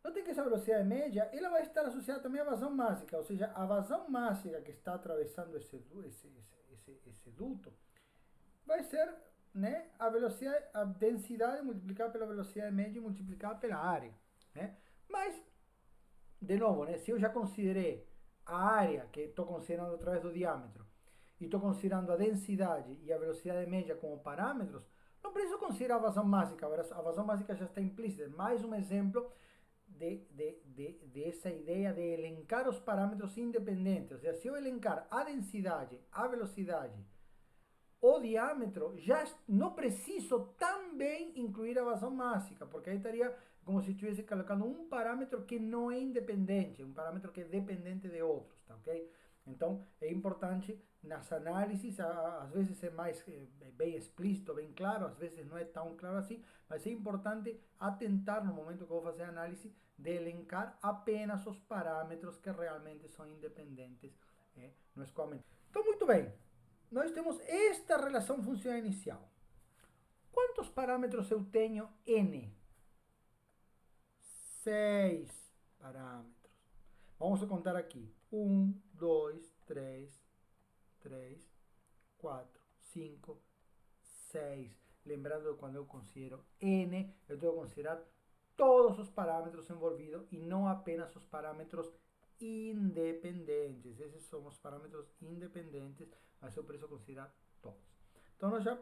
Notem que essa velocidade média, ela vai estar associada também à vazão mássica, ou seja, a vazão mássica que está atravessando esse duto, vai ser, né, a velocidade, a densidade multiplicada pela velocidade média multiplicada pela área, né? Mas, de novo, né, se eu já considerei a área, que estou considerando através do diâmetro, e estou considerando a densidade e a velocidade média como parâmetros, não preciso considerar a vazão mássica. A vazão mássica já está implícita. Mais um exemplo dessa ideia de elencar os parâmetros independentes. Ou seja, se eu elencar a densidade, a velocidade, o diâmetro, já não preciso também incluir a vazão mássica, porque aí estaria como se estivesse colocando um parâmetro que não é independente, um parâmetro que é dependente de outros, tá ok? Então, é importante nas análises, às vezes é mais bem explícito, bem claro, às vezes não é tão claro assim, mas é importante atentar no momento que eu vou fazer a análise de elencar apenas os parâmetros que realmente são independentes no escoamento. Então, muito bem, nós temos esta relação funcional inicial. Quantos parâmetros eu tenho N? 6 parâmetros. Vamos contar aqui. 1, 2, 3, 4, 5, 6. Lembrando que quando eu considero N, eu tenho que considerar todos os parâmetros envolvidos e não apenas os parâmetros independentes. Esses são os parâmetros independentes, mas eu preciso considerar todos. Então, nós já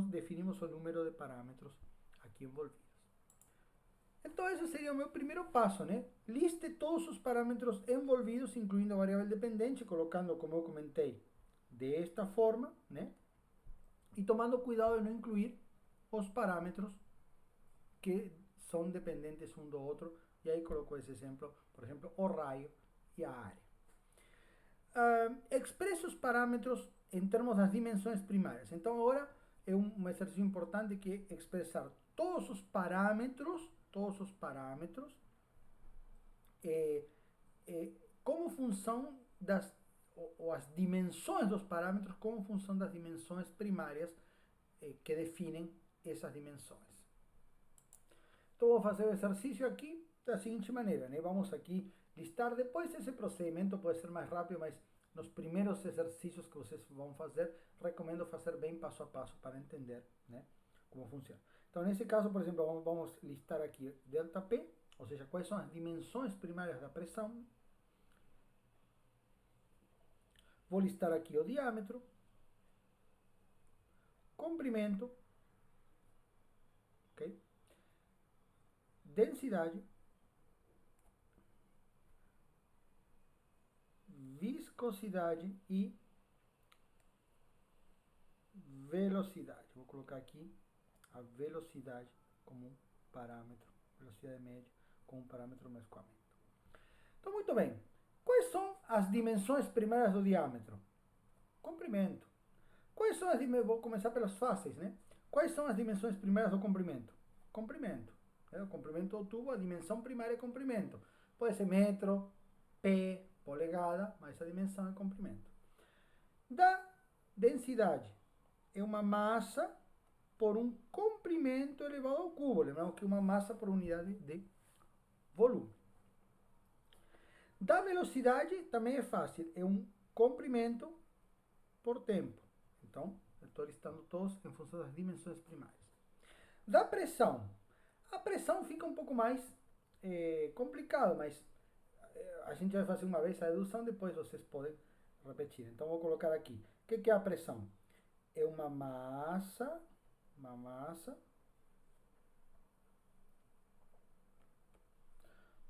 definimos o número de parâmetros aqui envolvidos. Então, esse seria o meu primeiro passo, né? Liste todos os parâmetros envolvidos, incluindo a variável dependente, colocando, como eu comentei, desta forma, né? E tomando cuidado de não incluir os parâmetros que são dependentes um do outro. E aí colocou esse exemplo, por exemplo, o raio e a área. Expressa os parâmetros em termos das dimensões primárias. Então, agora é um exercício importante que é expressar todos os parâmetros como função das, ou as dimensões dos parâmetros como função das dimensões primárias que definem essas dimensões. Então, vou fazer o exercício aqui da seguinte maneira, né? Vamos aqui listar, depois esse procedimento pode ser mais rápido, mas nos primeiros exercícios que vocês vão fazer, recomendo fazer bem passo a passo para entender, né, como funciona. Então, nesse caso, por exemplo, vamos listar aqui ΔP, ou seja, quais são as dimensões primárias da pressão. Vou listar aqui o diâmetro, comprimento, ok? Densidade, viscosidade e velocidade. Vou colocar aqui a velocidade como um parâmetro, velocidade média como um parâmetro no escoamento. Então, muito bem. Quais são as dimensões primárias do diâmetro? Comprimento. Quais são as dimensões? Vou começar pelas fáceis, né? Quais são as dimensões primárias do comprimento? comprimento. O comprimento do tubo, a dimensão primária é comprimento. Pode ser metro, pé, polegada, mas a dimensão é comprimento. Da densidade é uma massa por um comprimento elevado ao cubo. Lembramos que uma massa por unidade de volume. Da velocidade também é fácil, é um comprimento por tempo. Então, eu estou listando todos em função das dimensões primárias. Da pressão, a pressão fica um pouco mais complicado, mas a gente vai fazer uma vez a dedução, depois vocês podem repetir. Então, vou colocar aqui. O que é a pressão? É uma massa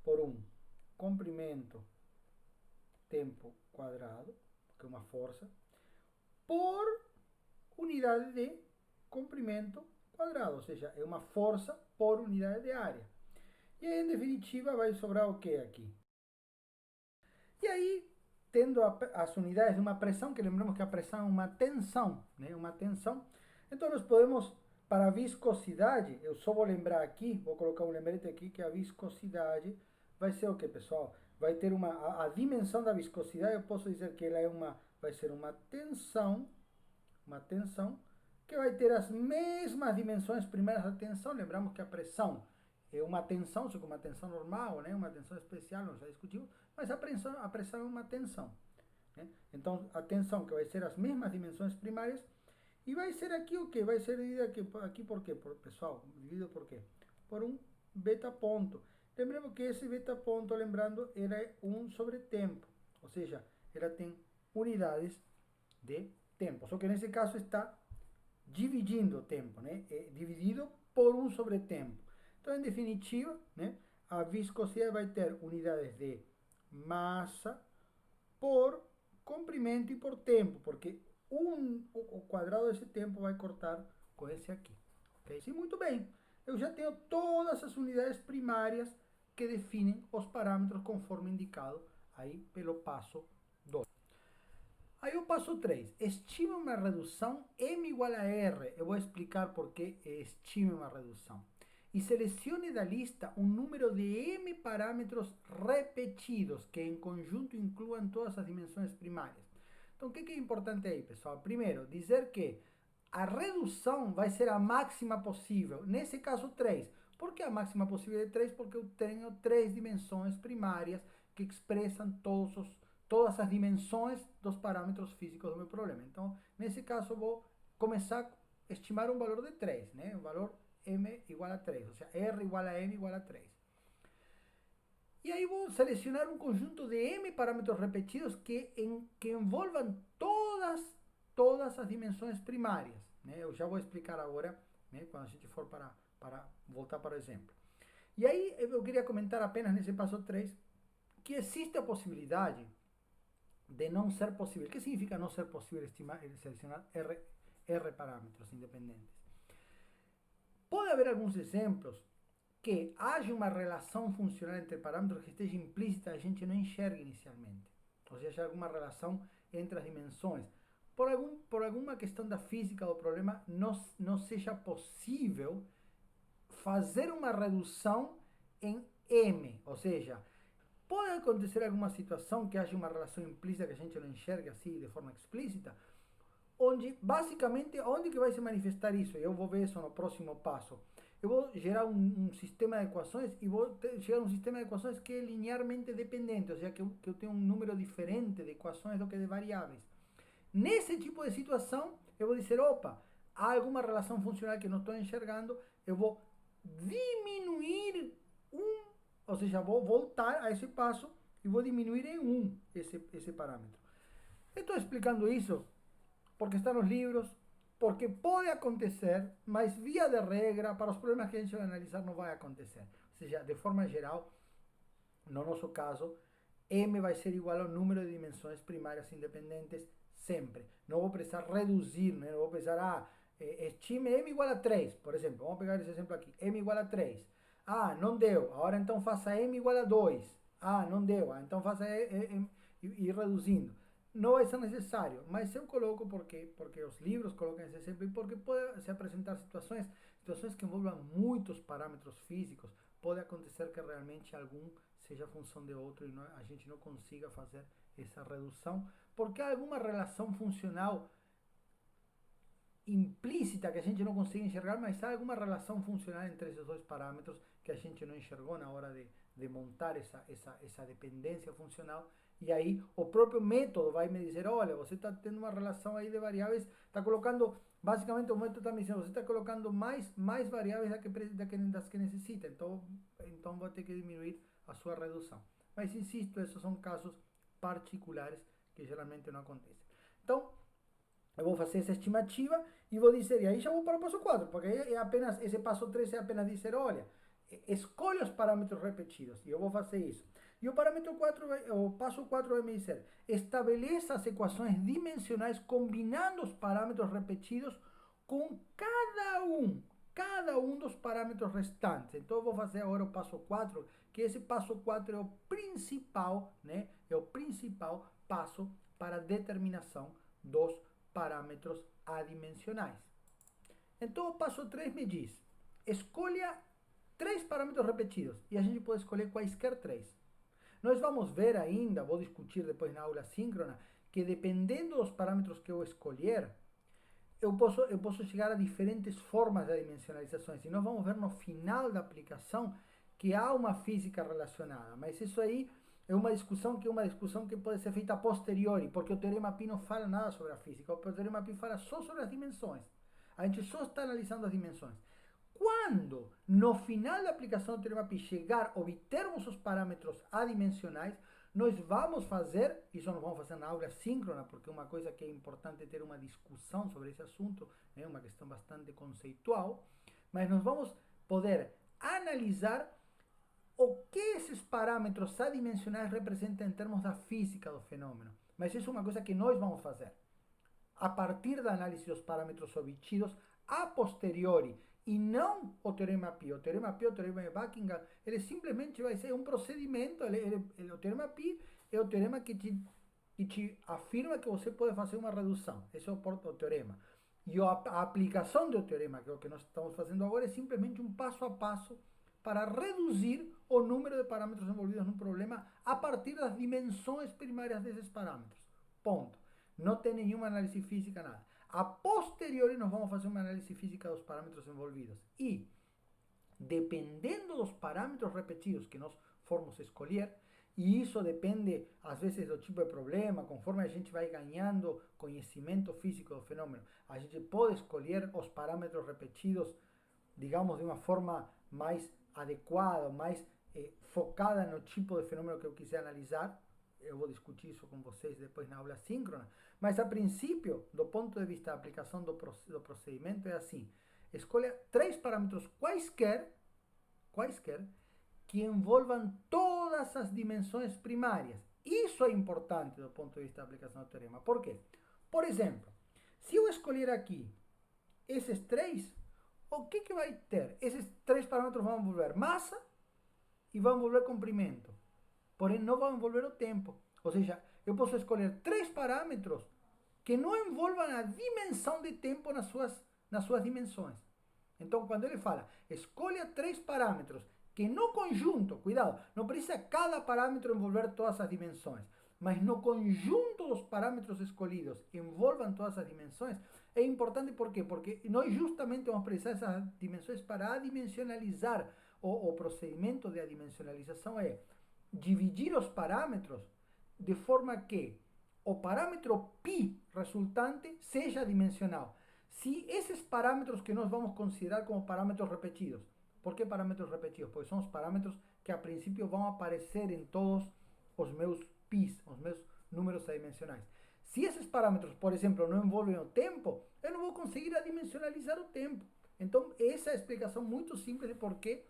por um comprimento tempo quadrado, que é uma força, por unidade de comprimento quadrado, ou seja, é uma força por unidade de área. E aí, em definitiva, vai sobrar o que aqui? E aí, tendo as unidades de uma pressão, que lembramos que a pressão é uma tensão, né? Uma tensão. Então, nós podemos, para a viscosidade, eu só vou lembrar aqui, vou colocar um lembrete aqui, que a viscosidade vai ser o que, pessoal? Vai ter a dimensão da viscosidade, eu posso dizer que ela vai ser uma tensão, que vai ter as mesmas dimensões primárias da tensão. Lembramos que a pressão é uma tensão, só que uma tensão normal, né? Uma tensão especial, nós já discutimos, mas a pressão é uma tensão. Né? Então, a tensão que vai ser as mesmas dimensões primárias, e vai ser aqui o que? Vai ser dividido aqui por quê? Pessoal, dividido por quê? Por um beta ponto. Lembremos que esse beta ponto, lembrando, ele é 1 sobre tempo, ou seja, ela tem unidades de tempo, só que nesse caso está dividindo o tempo, né? É dividido por 1 sobre tempo. Então, em definitiva, né, a viscosidade vai ter unidades de massa por comprimento e por tempo, porque o quadrado desse tempo vai cortar com esse aqui. Okay? Sim, muito bem. Eu já tenho todas as unidades primárias que definem os parâmetros conforme indicado aí pelo passo 2. Aí o passo 3, estime uma redução M igual a R. Eu vou explicar por que estime uma redução. E selecione da lista um número de M parâmetros repetidos, que em conjunto incluam todas as dimensões primárias. Então, o que é importante aí, pessoal? Primeiro, dizer que a redução vai ser a máxima possível. Nesse caso, 3. Por que a máxima possível de 3? Porque eu tenho 3 dimensões primárias que expressam todas as dimensões dos parâmetros físicos do meu problema. Então, nesse caso, eu vou começar a estimar um valor de 3, né? Um valor M igual a 3, ou seja, R igual a M igual a 3. E aí vou selecionar um conjunto de M parâmetros repetidos que envolvam todas as dimensões primárias. Né? Eu já vou explicar agora, né, quando a gente for para voltar para o exemplo. E aí eu queria comentar apenas nesse passo 3 que existe a possibilidade de não ser possível. O que significa não ser possível selecionar R parâmetros independentes? Pode haver alguns exemplos que haja uma relação funcional entre parâmetros que esteja implícita, a gente não enxerga inicialmente. Ou seja, alguma relação entre as dimensões. Por alguma questão da física do problema, não seja possível fazer uma redução em M. Ou seja, pode acontecer alguma situação que haja uma relação implícita que a gente não enxerga assim de forma explícita, onde basicamente onde que vai se manifestar isso? Eu vou ver isso no próximo passo. Eu vou gerar um sistema de equações e vou gerar um sistema de equações que é linearmente dependente, ou seja, que eu tenho um número diferente de equações do que de variáveis. Nesse tipo de situação, eu vou dizer, opa, há alguma relação funcional que não estou enxergando, eu vou diminuir ou seja, vou voltar a esse passo e vou diminuir em 1 esse parâmetro. Eu estou explicando isso porque está nos livros, porque pode acontecer, mas via de regra, para os problemas que a gente vai analisar, não vai acontecer. Ou seja, de forma geral, no nosso caso, M vai ser igual ao número de dimensões primárias independentes sempre. Não vou precisar reduzir, né? Não vou precisar, estime M igual a 3, por exemplo. Vamos pegar esse exemplo aqui, M igual a 3. Ah, não deu, agora então faça M igual a 2. Ah, não deu, então faça ir reduzindo. não vai ser necessário, mas eu coloco porque os livros colocam esse exemplo e porque pode se apresentar situações que envolvam muitos parâmetros físicos, pode acontecer que realmente algum seja função de outro e a gente não consiga fazer essa redução, porque há alguma relação funcional implícita que a gente não consegue enxergar, mas há alguma relação funcional entre esses dois parâmetros que a gente não enxergou na hora de montar essa dependência funcional. E aí o próprio método vai me dizer, olha, você está tendo uma relação aí de variáveis, está colocando, basicamente o método está me dizendo, você está colocando mais variáveis das que necessita, então vou ter que diminuir a sua redução. Mas insisto, esses são casos particulares que geralmente não acontecem. Então, eu vou fazer essa estimativa e vou dizer, e aí já vou para o passo 4, porque aí é apenas, esse passo 3 é apenas dizer, olha, escolha os parâmetros repetidos, e eu vou fazer isso. E o parâmetro 4, o passo 4 vai me dizer, estabeleça as equações dimensionais combinando os parâmetros repetidos com cada um dos parâmetros restantes. Então eu vou fazer agora o passo 4, que esse passo 4 é o principal, né? É o principal passo para a determinação dos parâmetros adimensionais. Então o passo 3 me diz, escolha 3 parâmetros repetidos, e a gente pode escolher quaisquer 3. Nós vamos ver ainda, vou discutir depois na aula síncrona, que dependendo dos parâmetros que eu escolher, eu posso chegar a diferentes formas de dimensionalizações. E nós vamos ver no final da aplicação que há uma física relacionada. Mas isso aí é uma discussão que pode ser feita a posteriori, porque o teorema Pi não fala nada sobre a física. O teorema Pi fala só sobre as dimensões. A gente só está analisando as dimensões. Quando, no final da aplicação do teorema Pi, obtermos os parâmetros adimensionais, nós vamos fazer, isso nós vamos fazer na aula síncrona, porque uma coisa que é importante ter uma discussão sobre esse assunto, é uma questão bastante conceitual, mas nós vamos poder analisar o que esses parâmetros adimensionais representam em termos da física do fenômeno. Mas isso é uma coisa que nós vamos fazer. A partir da análise dos parâmetros obtidos, a posteriori, e não o teorema Pi. O teorema Pi, o teorema de Buckingham, ele simplesmente vai ser um procedimento. O teorema Pi é o teorema que te afirma que você pode fazer uma redução. Esse é o teorema. E a aplicação do teorema, que é o que nós estamos fazendo agora, é simplesmente um passo a passo para reduzir o número de parâmetros envolvidos num problema a partir das dimensões primárias desses parâmetros. Ponto. Não tem nenhuma análise física, nada. A posteriori, nós vamos fazer uma análise física dos parâmetros envolvidos. E, dependendo dos parâmetros repetidos que nós formos escolher, e isso depende, às vezes, do tipo de problema, conforme a gente vai ganhando conhecimento físico do fenômeno, a gente pode escolher os parâmetros repetidos, digamos, de uma forma mais adequada, mais focada no tipo de fenômeno que eu quiser analisar. Eu vou discutir isso com vocês depois na aula síncrona, mas a princípio, do ponto de vista da aplicação do procedimento, é assim: escolha 3 parâmetros quaisquer que envolvam todas as dimensões primárias. Isso é importante do ponto de vista da aplicação do teorema. Por quê? Por exemplo, se eu escolher aqui esses 3, o que vai ter? Esses 3 parâmetros vão envolver massa e vão envolver comprimento. Porém, não vão envolver o tempo. Ou seja, eu posso escolher 3 parâmetros que não envolvam a dimensão de tempo nas suas dimensões. Então, quando ele fala, escolha 3 parâmetros que no conjunto, cuidado, não precisa cada parâmetro envolver todas as dimensões, mas no conjunto dos parâmetros escolhidos envolvam todas as dimensões, é importante por quê? Porque nós justamente vamos precisar dessas dimensões para adimensionalizar. O procedimento de adimensionalização é dividir os parâmetros de forma que o parâmetro π resultante seja dimensional. Se esses parâmetros que nós vamos considerar como parâmetros repetidos, por que parâmetros repetidos? Pois são os parâmetros que a princípio vão aparecer em todos os meus πs, os meus números adimensionais. Se esses parâmetros, por exemplo, não envolvem o tempo, eu não vou conseguir adimensionalizar o tempo. Então, essa é a explicação muito simples de por que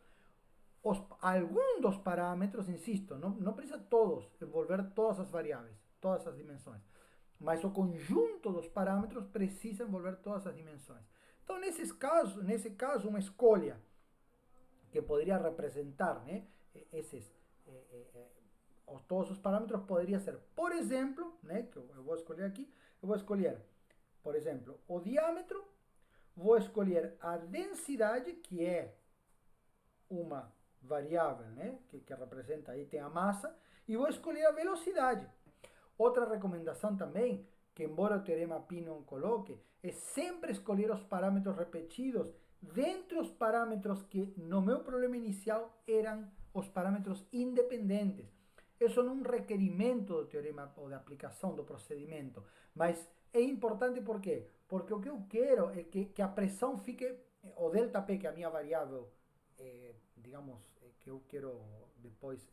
alguns dos parâmetros, insisto, não precisa todos envolver todas as variáveis, todas as dimensões, mas o conjunto dos parâmetros precisa envolver todas as dimensões. Então, nesse caso, uma escolha que poderia representar, né, esses todos os parâmetros poderia ser, por exemplo, né, que eu vou escolher aqui, eu vou escolher, por exemplo, o diâmetro, vou escolher a densidade, que é uma variável, né, que representa aí, tem a massa, e vou escolher a velocidade. Outra recomendação também, que embora o teorema Pi não coloque, é sempre escolher os parâmetros repetidos dentre os parâmetros que no meu problema inicial eram os parâmetros independentes. Isso não é um requerimento do teorema ou da aplicação do procedimento, mas é importante por quê? Porque o que eu quero é que a pressão fique, o delta P, que é a minha variável, digamos, que eu quero depois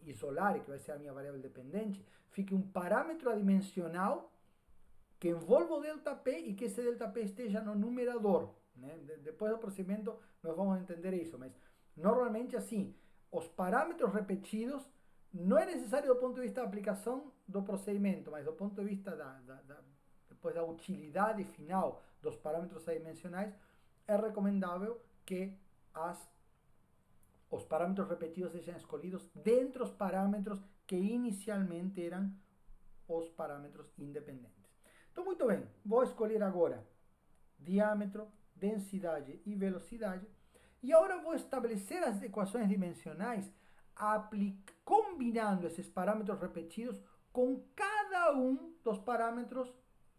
isolar, que vai ser a minha variável dependente, fique um parâmetro adimensional que envolva o delta P e que esse delta P esteja no numerador. Né? Depois do procedimento nós vamos entender isso, mas normalmente assim, os parâmetros repetidos não é necessário do ponto de vista da aplicação do procedimento, mas do ponto de vista depois da utilidade final dos parâmetros adimensionais, é recomendável que os parâmetros repetidos sejam escolhidos dentre os parâmetros que inicialmente eram os parâmetros independentes. Então, muito bem, vou escolher agora diâmetro, densidade e velocidade. E agora vou estabelecer as equações dimensionais combinando esses parâmetros repetidos com cada um dos parâmetros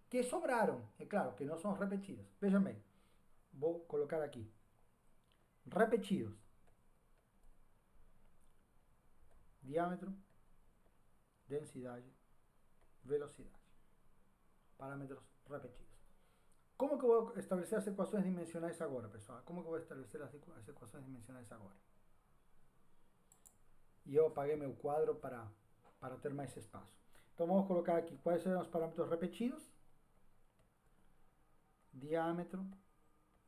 que sobraram. É claro que não são repetidos. Vejam bem, vou colocar aqui. Repetidos. Diâmetro, densidade, velocidade. Parâmetros repetidos. Como que eu vou estabelecer as equações dimensionais agora, pessoal? Como que eu vou estabelecer as equações dimensionais agora? E eu apaguei meu quadro para ter mais espaço. Então vamos colocar aqui quais serão os parâmetros repetidos. Diâmetro,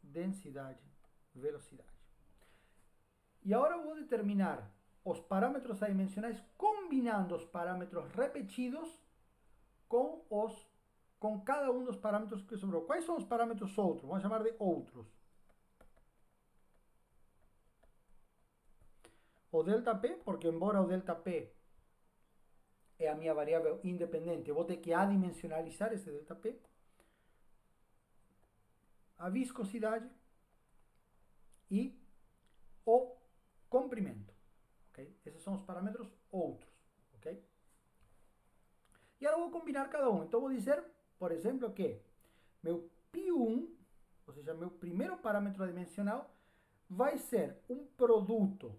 densidade, velocidade. E agora eu vou determinar os parâmetros adimensionais combinando os parâmetros repetidos com cada um dos parâmetros que sobrou. Quais são os parâmetros outros? Vamos chamar de outros. O delta P, porque embora o delta P é a minha variável independente, eu vou ter que adimensionalizar esse delta P. A viscosidade e o comprimento. Okay? Esses são os parâmetros outros. Okay? E agora eu vou combinar cada um. Então vou dizer, por exemplo, que meu π1, ou seja, meu primeiro parâmetro adimensional, vai ser um produto,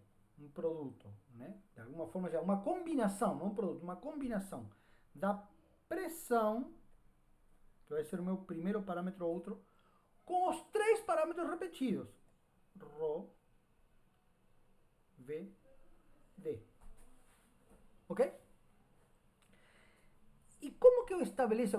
né? De alguma forma já uma combinação, não um produto, uma combinação da pressão, que vai ser o meu primeiro parâmetro outro, com os três parâmetros repetidos. Rho, V, D. Ok? E como que eu estabeleço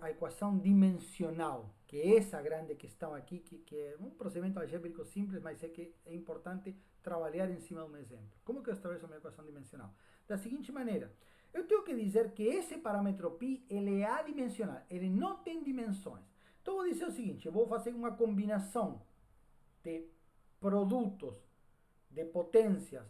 a equação dimensional? Que é essa grande questão aqui, que é um procedimento algébrico simples, mas é que é importante trabalhar em cima de um exemplo. Como que eu estabeleço a minha equação dimensional? Da seguinte maneira, eu tenho que dizer que esse parâmetro π, ele é adimensional, ele não tem dimensões. Então, eu vou dizer o seguinte, eu vou fazer uma combinação de produtos, de potências,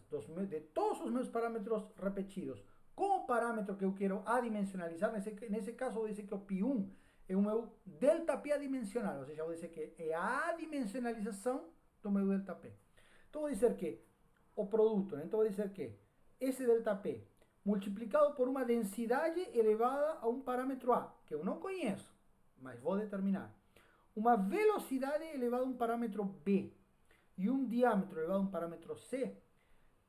de todos os meus parâmetros repetidos, com o parâmetro que eu quero adimensionalizar. Nesse caso, eu vou dizer que o π1 é o meu delta P adimensional, ou seja, eu vou dizer que é a adimensionalização do meu delta P. Então, vou dizer que o produto, né? Então, vou dizer que esse delta P multiplicado por uma densidade elevada a um parâmetro A, que eu não conheço, mas vou determinar. Uma velocidade elevada a um parâmetro B e um diâmetro elevado a um parâmetro C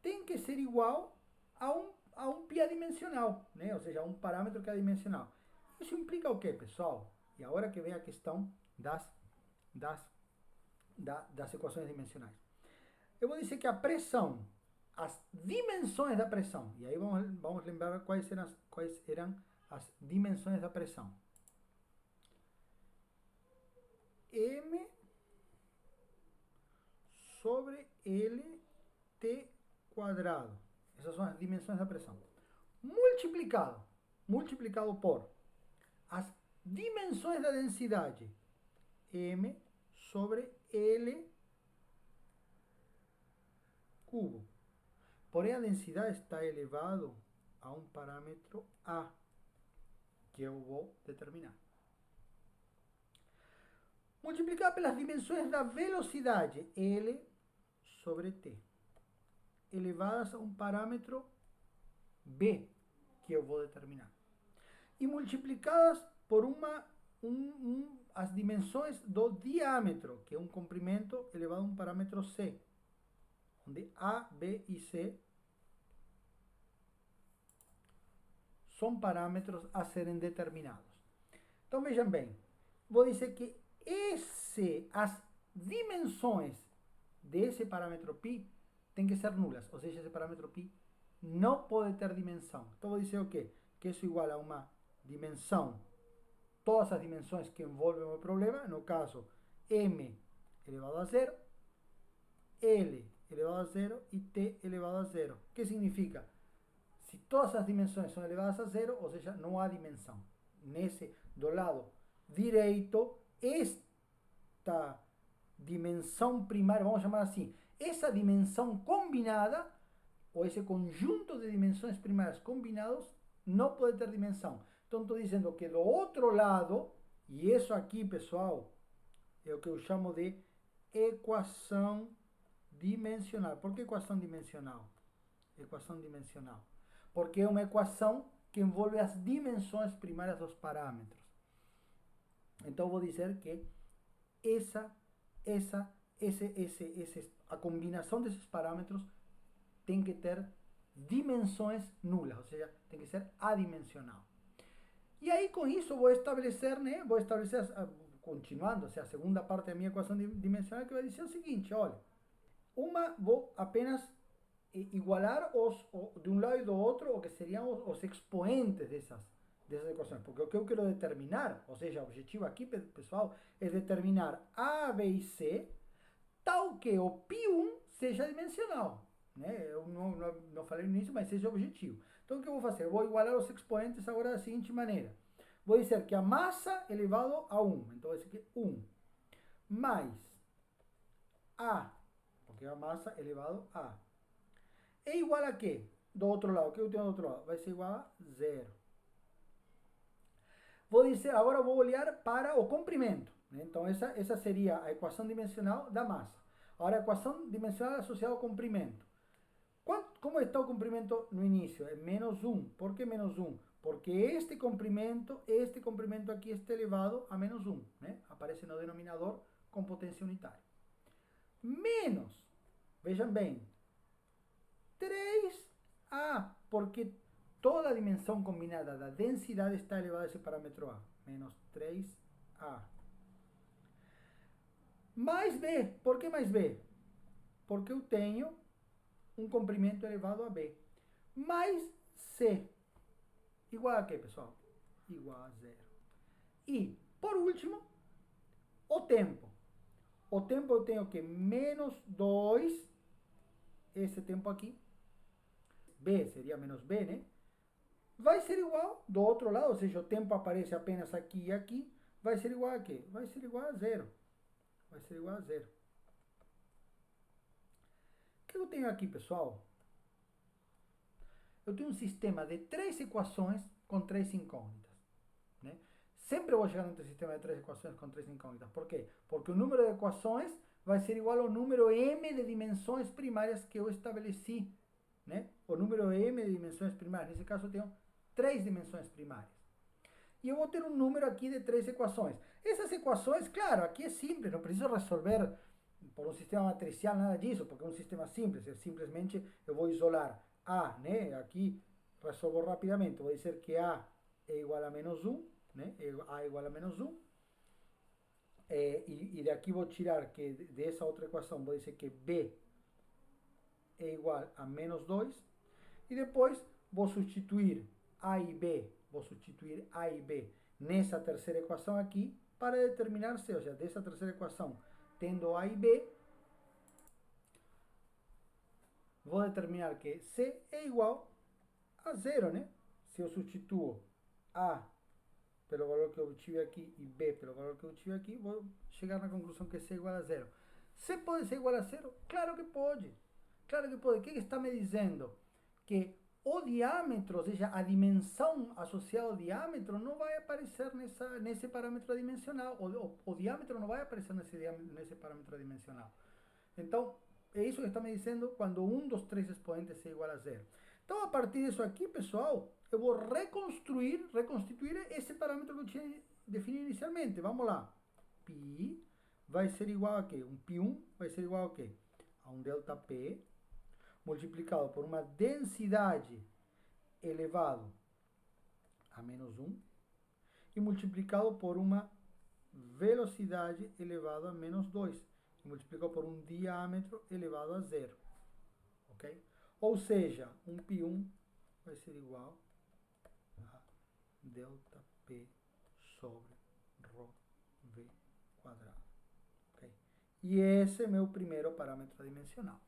tem que ser igual a um π adimensional, né? Ou seja, a um parâmetro que é adimensional. Isso implica o quê, pessoal? E agora que vem a questão das equações dimensionais. Eu vou dizer que a pressão, as dimensões da pressão, e aí vamos lembrar quais eram as dimensões da pressão. M sobre LT quadrado. Essas são as dimensões da pressão. Multiplicado por as dimensões da densidade, M sobre L cubo. Porém, a densidade está elevado a um parâmetro A, que eu vou determinar. Multiplicar pelas dimensões da velocidade, L sobre T, elevadas a um parâmetro B, que eu vou determinar. E multiplicadas por as dimensões do diâmetro, que é um comprimento elevado a um parâmetro C, onde A, B e C são parâmetros a serem determinados. Então vejam bem, vou dizer que as dimensões desse parâmetro π têm que ser nulas, ou seja, esse parâmetro π não pode ter dimensão. Então vou dizer o quê? Que isso é igual a uma dimensão, todas as dimensões que envolvem o problema, no caso m elevado a zero, L elevado a zero e T elevado a zero. O que significa? Se todas as dimensões são elevadas a zero, ou seja, não há dimensão. Do lado direito, esta dimensão primária, vamos chamar assim, essa dimensão combinada, ou esse conjunto de dimensões primárias combinados, não pode ter dimensão. Então, estou dizendo que do outro lado, e isso aqui, pessoal, é o que eu chamo de equação dimensional. Por que equação dimensional? Equação dimensional. Porque é uma equação que envolve as dimensões primárias dos parâmetros. Então, vou dizer que a combinação desses parâmetros tem que ter dimensões nulas, ou seja, tem que ser adimensional. E aí, com isso, vou estabelecer, continuando, a segunda parte da minha equação dimensional, que vai dizer o seguinte, olha, vou apenas igualar de um lado e do outro, o que seriam os expoentes dessas equações, porque o que eu quero determinar, ou seja, o objetivo aqui, pessoal, é determinar A, B e C, tal que o π1 seja dimensional. Eu não falei nisso, mas esse é o objetivo. Então, o que eu vou fazer? Eu vou igualar os expoentes agora da seguinte maneira. Vou dizer que a massa elevado a 1, então esse aqui é 1, mais A, porque é a massa elevado a, é igual a quê? Do outro lado, o que eu tenho do outro lado? Vai ser igual a 0. Vou dizer, agora vou olhar para o comprimento. Então, essa seria a equação dimensional da massa. Agora, a equação dimensional associada ao comprimento. Como está o comprimento no início? É menos 1. Por que menos 1? Porque este comprimento aqui está elevado a menos 1. Aparece no denominador com potência unitária. Menos, vejam bem, 3A, porque toda a dimensão combinada da densidade está elevada a esse parâmetro A. Menos 3A. Mais B. Por que mais B? Porque eu tenho um comprimento elevado a B. Mais C. Igual a quê, pessoal? Igual a 0. E, por último, o tempo. O tempo eu tenho que menos 2, esse tempo aqui, B seria menos B, né? Vai ser igual do outro lado, ou seja, o tempo aparece apenas aqui e aqui, vai ser igual a quê? Vai ser igual a 0. Vai ser igual a 0. O que eu tenho aqui, pessoal? Eu tenho um sistema de 3 equações com 3 incógnitas. Sempre vou chegar num sistema de 3 equações com 3 incógnitas. Por quê? Porque o número de equações vai ser igual ao número m de dimensões primárias que eu estabeleci. O número m de dimensões primárias. Nesse caso, eu tenho 3 dimensões primárias. E eu vou ter um número aqui de 3 equações. Essas equações, claro, aqui é simples, não preciso resolver por um sistema matricial, nada disso, porque é um sistema simples. Simplesmente eu vou isolar A, aqui resolvo rapidamente. Vou dizer que A é igual a menos 1, A é igual a menos 1. E daqui vou tirar que dessa outra equação, vou dizer que B é igual a menos 2. E depois vou substituir A e B, nessa terceira equação aqui para determinar C. Ou seja, dessa terceira equação, tendo A e B, vou determinar que C é igual a 0, Se eu substituo A pelo valor que eu obtive aqui e B pelo valor que eu obtive aqui, vou chegar na conclusão que C é igual a 0. C pode ser igual a 0? Claro que pode. Claro que pode. O que está me dizendo? Que o diâmetro, ou seja, a dimensão associada ao diâmetro não vai aparecer nesse parâmetro adimensional. O diâmetro não vai aparecer nesse parâmetro adimensional. Então, é isso que está me dizendo quando um dos três expoentes é igual a zero. Então, a partir disso aqui, pessoal, eu vou reconstituir esse parâmetro que eu tinha definido inicialmente. Vamos lá. Pi vai ser igual a quê? Um π1 vai ser igual a quê? A um ΔP multiplicado por uma densidade elevado a menos 1 e multiplicado por uma velocidade elevado a menos 2 e multiplicado por um diâmetro elevado a zero. Ok? Ou seja, um π1 vai ser igual a ΔP sobre ρv quadrado. Okay? E esse é meu primeiro parâmetro adimensional.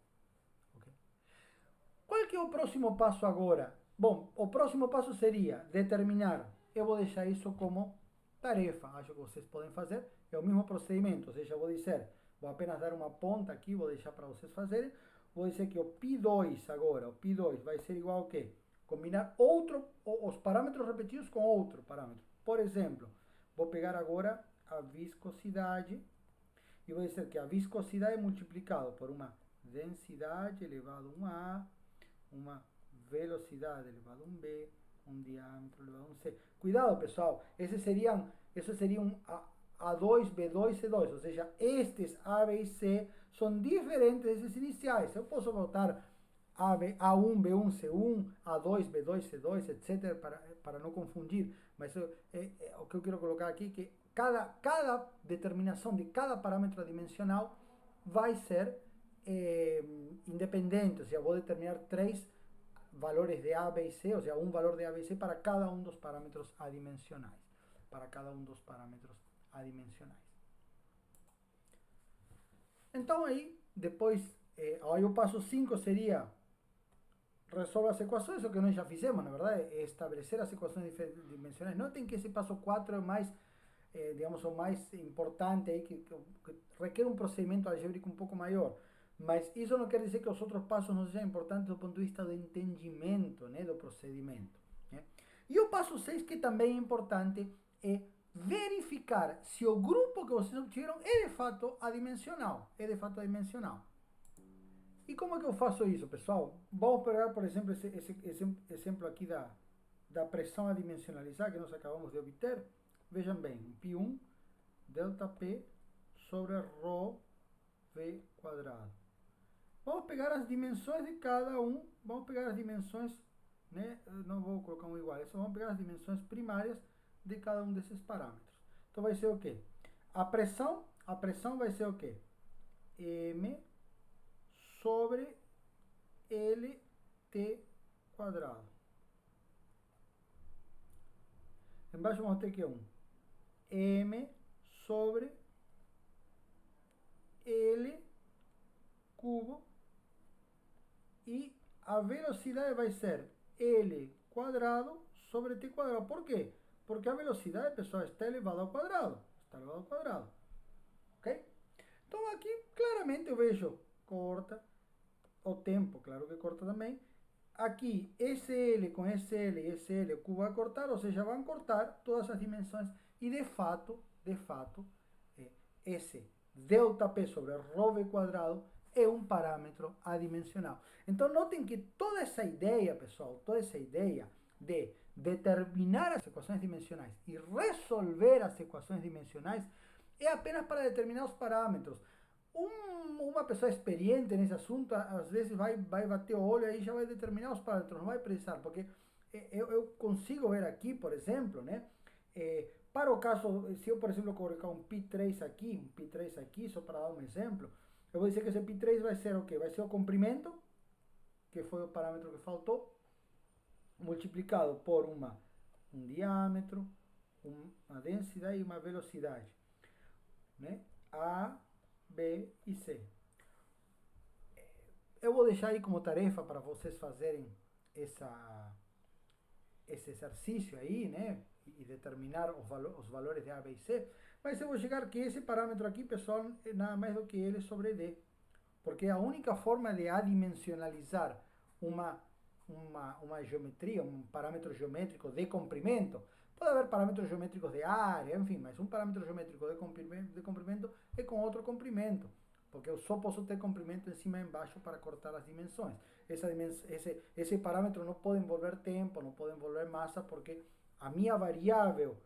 Okay? Qual que é o próximo passo agora? Bom, o próximo passo seria determinar, eu vou deixar isso como tarefa, acho que vocês podem fazer, é o mesmo procedimento, ou seja, eu vou dizer, vou apenas dar uma ponta aqui, vou deixar para vocês fazerem, vou dizer que o π2 agora, o π2 vai ser igual ao quê? Combinar os parâmetros repetidos com outro parâmetro. Por exemplo, vou pegar agora a viscosidade e vou dizer que a viscosidade é multiplicado por uma densidade elevado a 1A, uma velocidade elevado a 1B, um diâmetro elevado a 1C. Cuidado, pessoal, esses seriam A2, B2, C2, ou seja, estes A, B e C são diferentes desses iniciais. Eu posso botar A1, B1, C1, A2, B2, C2, etc., para não confundir, mas o que eu quero colocar aqui é que cada determinação de cada parâmetro adimensional vai ser independente, ou seja, vou determinar três valores de A, B e C, ou seja, um valor de A, B e C para cada um dos parâmetros adimensionais. Para cada um dos parâmetros adimensionais. Então aí, depois, aí o passo 5 seria resolver as equações, o que nós já fizemos, na verdade, é estabelecer as equações dimensionais. Notem que esse passo 4 é mais, digamos, o mais importante aí, que requer um procedimento algébrico um pouco maior. Mas isso não quer dizer que os outros passos não sejam importantes do ponto de vista do entendimento, né, do procedimento. Né? E o passo 6, que também é importante, é verificar se o grupo que vocês obtiveram é de fato adimensional. É de fato adimensional. E como é que eu faço isso, pessoal? Vamos pegar, por exemplo, esse exemplo aqui da pressão adimensionalizada que nós acabamos de obter. Vejam bem, π1 ΔP sobre ρv quadrado. Vamos pegar as dimensões de cada um, vamos pegar as dimensões, né? Não vou colocar um igual, só vamos pegar as dimensões primárias de cada um desses parâmetros. Então vai ser o quê? A pressão vai ser o quê? M sobre LT quadrado. Embaixo vamos ter que M sobre L cubo e a velocidade vai ser L quadrado sobre T quadrado. Por quê? Porque a velocidade, pessoal, está elevada ao quadrado. Está elevada ao quadrado. Ok? Então aqui claramente eu vejo, corta, o tempo, claro que corta também. Aqui, SL com SL e SL, o cubo vai cortar, ou seja, vão cortar todas as dimensões. E de fato, esse ΔP sobre ρv quadrado é um parâmetro adimensional. Então, notem que toda essa ideia, pessoal, toda essa ideia de determinar as equações dimensionais e resolver as equações dimensionais é apenas para determinar os parâmetros. Uma pessoa experiente nesse assunto, às vezes vai bater o olho e já vai determinar os parâmetros, não vai precisar, porque eu consigo ver aqui, por exemplo, né? Para o caso, se eu, por exemplo, colocar um π3 aqui, só para dar um exemplo, eu vou dizer que esse π3 vai ser o quê? Vai ser o comprimento, que foi o parâmetro que faltou, multiplicado por um diâmetro, uma densidade e uma velocidade, né? A, B e C. Eu vou deixar aí como tarefa para vocês fazerem esse exercício aí, né? E determinar os valores de A, B e C. Mas eu vou chegar que esse parâmetro aqui, pessoal, é nada mais do que L sobre D. porque a única forma de adimensionalizar uma geometria, um parâmetro geométrico de comprimento, pode haver parâmetros geométricos de área, enfim, mas um parâmetro geométrico de comprimento é com outro comprimento, porque eu só posso ter comprimento em cima e embaixo para cortar as dimensões. Esse parâmetro não pode envolver tempo, não pode envolver massa, porque a minha variável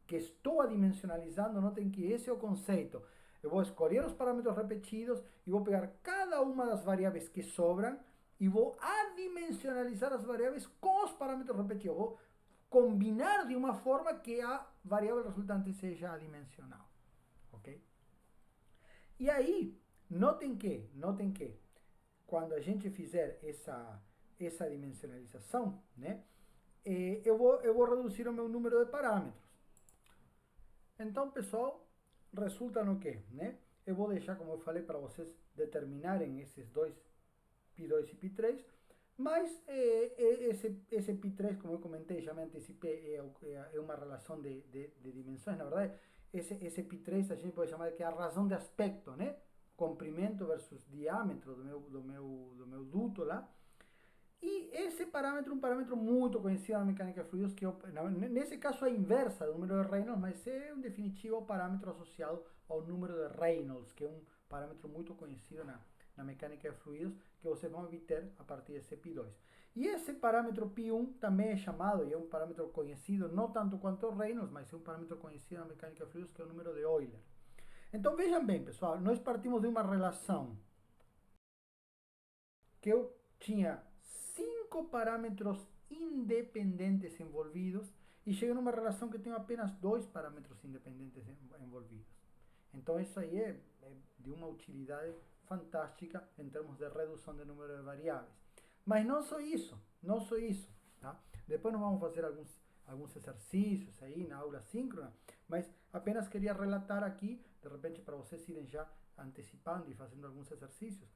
que estou adimensionalizando, notem que esse é o conceito. Eu vou escolher os parâmetros repetidos e vou pegar cada uma das variáveis que sobram e vou adimensionalizar as variáveis com os parâmetros repetidos. Eu vou combinar de uma forma que a variável resultante seja adimensional. Ok? E aí, notem que quando a gente fizer essa dimensionalização, né, eu vou reduzir o meu número de parâmetros. Então, pessoal, resulta no quê? Né? Eu vou deixar, como eu falei, para vocês determinarem esses dois, π2 e π3, mas esse π3, como eu comentei, já me antecipei, é uma relação de dimensões, na verdade. Esse π3 a gente pode chamar de que é a razão de aspecto, né? Comprimento versus diâmetro do meu duto lá. E esse parâmetro é um parâmetro muito conhecido na mecânica de fluidos, que nesse caso é a inversa do número de Reynolds, mas é um definitivo parâmetro associado ao número de Reynolds, que é um parâmetro muito conhecido na mecânica de fluidos, que vocês vão obter a partir desse π2. E esse parâmetro π1 também é chamado, e é um parâmetro conhecido, não tanto quanto o Reynolds, mas é um parâmetro conhecido na mecânica de fluidos, que é o número de Euler. Então vejam bem, pessoal, nós partimos de uma relação que eu tinha 5 parâmetros independentes envolvidos e cheguei numa relação que tem apenas 2 parâmetros independentes envolvidos. Então isso aí é de uma utilidade fantástica em termos de redução de número de variáveis. Mas não só isso, não só isso. Tá? Depois nós vamos fazer alguns exercícios aí na aula síncrona, mas apenas queria relatar aqui, de repente para vocês irem já antecipando e fazendo alguns exercícios,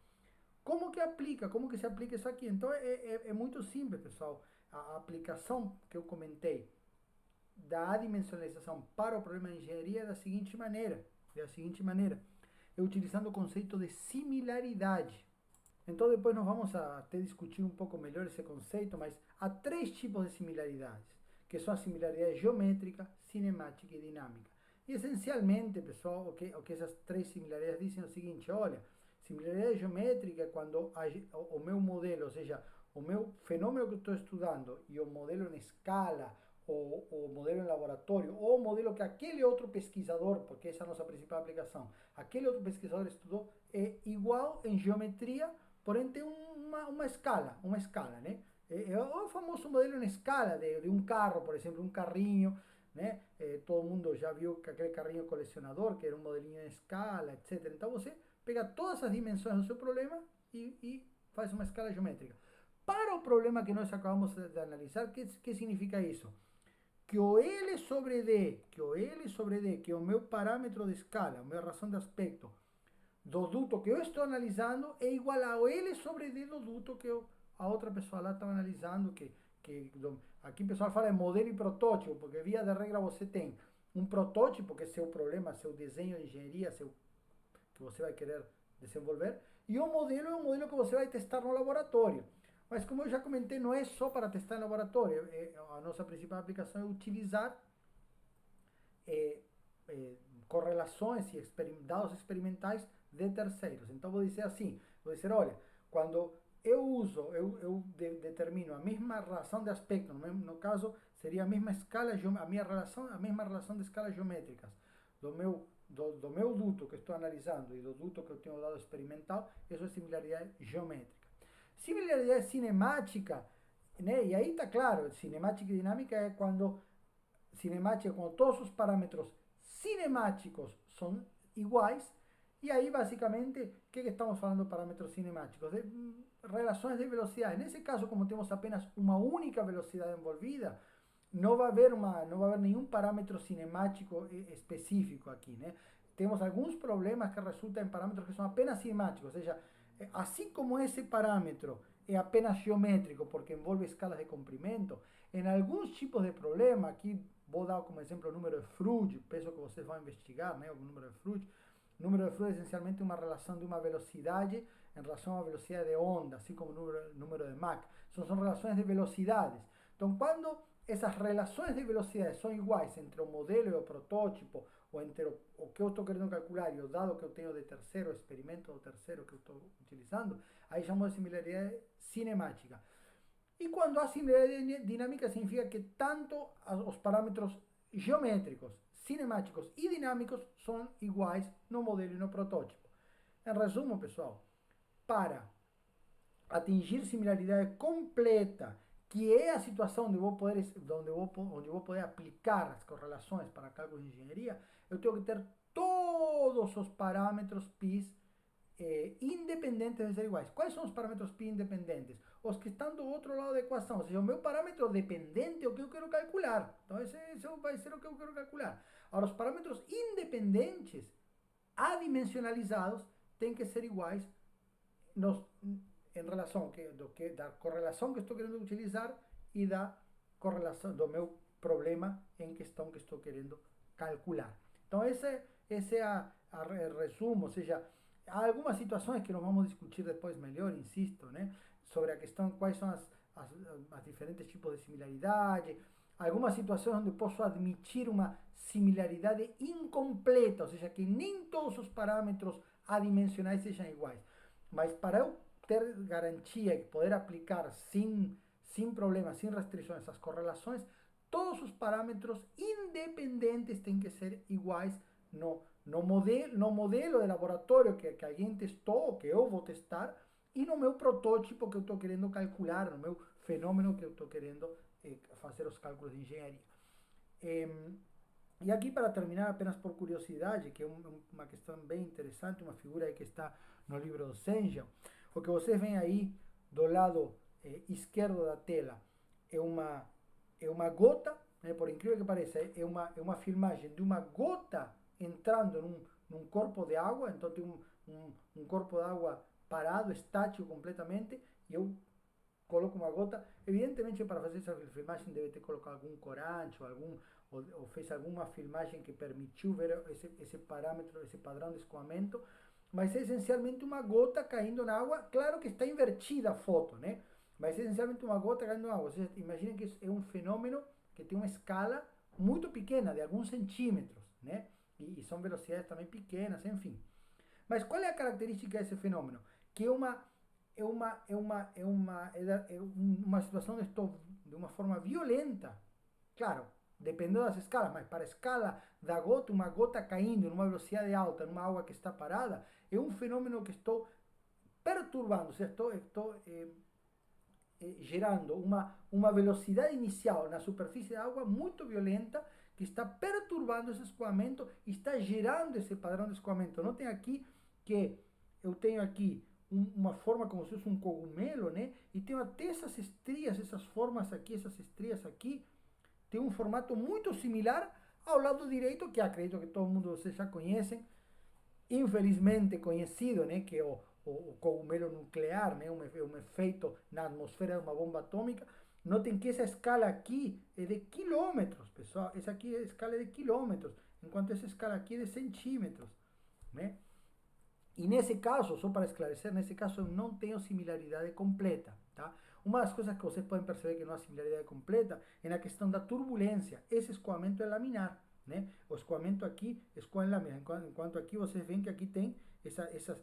como que aplica, como que se aplica isso aqui? Então é muito simples, pessoal. A aplicação que eu comentei da adimensionalização para o problema de engenharia é da seguinte maneira, utilizando o conceito de similaridade. Então depois nós vamos até discutir um pouco melhor esse conceito, mas há 3 tipos de similaridades, que são a similaridade geométrica, cinemática e dinâmica. E essencialmente, pessoal, o que essas 3 similaridades dizem é o seguinte, olha, similaridade geométrica é quando o meu modelo, ou seja, o meu fenômeno que eu estou estudando e o modelo em escala, o modelo em laboratório, ou o modelo que aquele outro pesquisador, porque essa é a nossa principal aplicação, aquele outro pesquisador estudou, é igual em geometria, porém tem uma escala, né? É o famoso modelo em escala de um carro, por exemplo, um carrinho, né? Todo mundo já viu que aquele carrinho colecionador, que era um modelinho em escala, etc. Então você pega todas as dimensões do seu problema e faz uma escala geométrica. Para o problema que nós acabamos de analisar, o que significa isso? Que o L sobre D, que é o meu parâmetro de escala, a minha razão de aspecto, do duto que eu estou analisando é igual ao L sobre D do duto que a outra pessoa lá estava analisando, aqui o pessoal fala de modelo e protótipo, porque via de regra você tem um protótipo, que é seu problema, seu desenho de engenharia, que você vai querer desenvolver, e o modelo é um modelo que você vai testar no laboratório. Mas como eu já comentei, não é só para testar em laboratório, a nossa principal aplicação é utilizar correlações e dados experimentais de terceiros. Então vou dizer assim, vou dizer, olha, quando eu determino a mesma relação de aspecto, no caso seria a mesma escala, a mesma relação de escalas geométricas do meu duto que estou analisando e do duto que eu tenho dado experimental, isso é similaridade geométrica. Similaridade cinemática, né? E aí está claro, cinemática e dinâmica é quando todos os parâmetros cinemáticos são iguais, e aí basicamente, o que estamos falando de parâmetros cinemáticos? De relações de velocidade. Nesse caso, como temos apenas uma única velocidade envolvida, não vai haver nenhum parâmetro cinemático específico aqui, né? Temos alguns problemas que resultam em parâmetros que são apenas cinemáticos, ou seja, assim como esse parâmetro é apenas geométrico porque envolve escalas de comprimento, em alguns tipos de problema, aqui vou dar como exemplo o número de Freud, penso que vocês vão investigar, né, o número de Freud, número de fluido é essencialmente uma relação de uma velocidade em relação à velocidade de onda, assim como o número de Mach. São relações de velocidades. Então, quando essas relações de velocidade são iguais entre o modelo e o protótipo, ou entre o que eu estou querendo calcular e o dado que eu tenho de terceiro, o experimento do terceiro que eu estou utilizando, aí chamamos de similaridade cinemática. E quando há similaridade dinâmica, significa que tanto os parâmetros geométricos, cinemáticos e dinâmicos são iguais no modelo e no protótipo. Em resumo, pessoal, para atingir similaridade completa, que é a situação onde eu vou poder aplicar as correlações para cálculo de engenharia, eu tenho que ter todos os parâmetros π independentes de ser iguais. Quais são os parâmetros π independentes? Os que estão do outro lado da equação, ou seja, o meu parâmetro dependente é o que eu quero calcular. Então, esse vai ser o que eu quero calcular. Agora, os parâmetros independentes, adimensionalizados, têm que ser iguais em relação da correlação que estou querendo utilizar e da correlação do meu problema em questão que estou querendo calcular. Então, esse é o resumo, ou seja, há algumas situações que nós vamos discutir depois melhor, insisto, né, sobre a questão quais são as diferentes tipos de similaridade, algumas situações onde posso admitir uma similaridade incompleta, ou seja, que nem todos os parâmetros adimensionais sejam iguais. Mas para eu ter garantia de poder aplicar sem problemas, sem restrições, essas correlações, todos os parâmetros independentes têm que ser iguais no modelo de laboratório que alguém testou, que eu vou testar, e no meu protótipo que eu estou querendo calcular, no meu fenômeno que eu estou querendo fazer os cálculos de engenharia. E aqui, para terminar, apenas por curiosidade, que é uma questão bem interessante, uma figura aí que está no livro do Senja, o que vocês veem aí do lado esquerdo da tela é uma gota, né, por incrível que pareça, é uma filmagem de uma gota entrando num corpo de água, então tem um corpo de água parado, estático completamente, e eu coloco uma gota. Evidentemente, para fazer essa filmagem, deve ter colocado algum corante ou fez alguma filmagem que permitiu ver esse parâmetro, esse padrão de escoamento, mas é essencialmente uma gota caindo na água. Claro que está invertida a foto, né? Mas é essencialmente uma gota caindo na água. Vocês imaginem que é um fenômeno que tem uma escala muito pequena, de alguns centímetros, né? E são velocidades também pequenas, enfim. Mas qual é a característica desse fenômeno? Que é uma situação de uma forma violenta. Claro, dependendo das escalas, mas para a escala da gota, uma gota caindo numa velocidade alta, numa água que está parada, é um fenômeno que estou perturbando, ou seja, estou gerando uma velocidade inicial na superfície da água muito violenta, que está perturbando esse escoamento e está gerando esse padrão de escoamento. Notem aqui que eu tenho aqui uma forma como se fosse um cogumelo, né? E tenho até essas estrias, essas formas aqui, essas estrias aqui, tem um formato muito similar ao lado direito, que acredito que todo mundo vocês já conhecem, infelizmente conhecido, né? Que é o cogumelo nuclear, né? Um efeito na atmosfera de uma bomba atômica. Notem que essa escala aqui é de quilômetros, pessoal. Essa aqui é a escala de quilômetros, enquanto essa escala aqui é de centímetros, né? E nesse caso, só para esclarecer, nesse caso eu não tenho similaridade completa, tá? Uma das coisas que vocês podem perceber que não há similaridade completa é na questão da turbulência. Esse escoamento é laminar, né? O escoamento aqui escoa em laminar, enquanto aqui vocês veem que aqui tem essas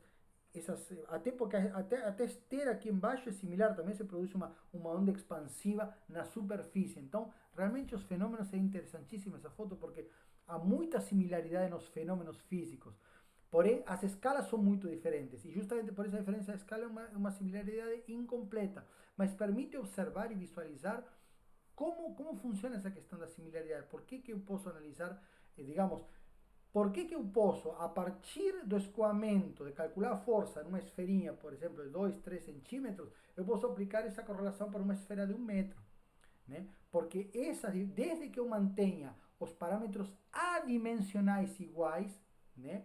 até porque até a esteira aqui embaixo é similar, também se produz uma onda expansiva na superfície. Então, realmente os fenômenos, é interessantíssima essa foto, porque há muita similaridade nos fenômenos físicos. Porém, as escalas são muito diferentes, e justamente por essa diferença de escala é uma similaridade incompleta, mas permite observar e visualizar como funciona essa questão da similaridade. Por que eu posso analisar, digamos, por que eu posso, a partir do escoamento, de calcular a força numa esferinha, por exemplo, de 2, 3 centímetros, eu posso aplicar essa correlação para uma esfera de 1 metro, né? Porque desde que eu mantenha os parâmetros adimensionais iguais, né?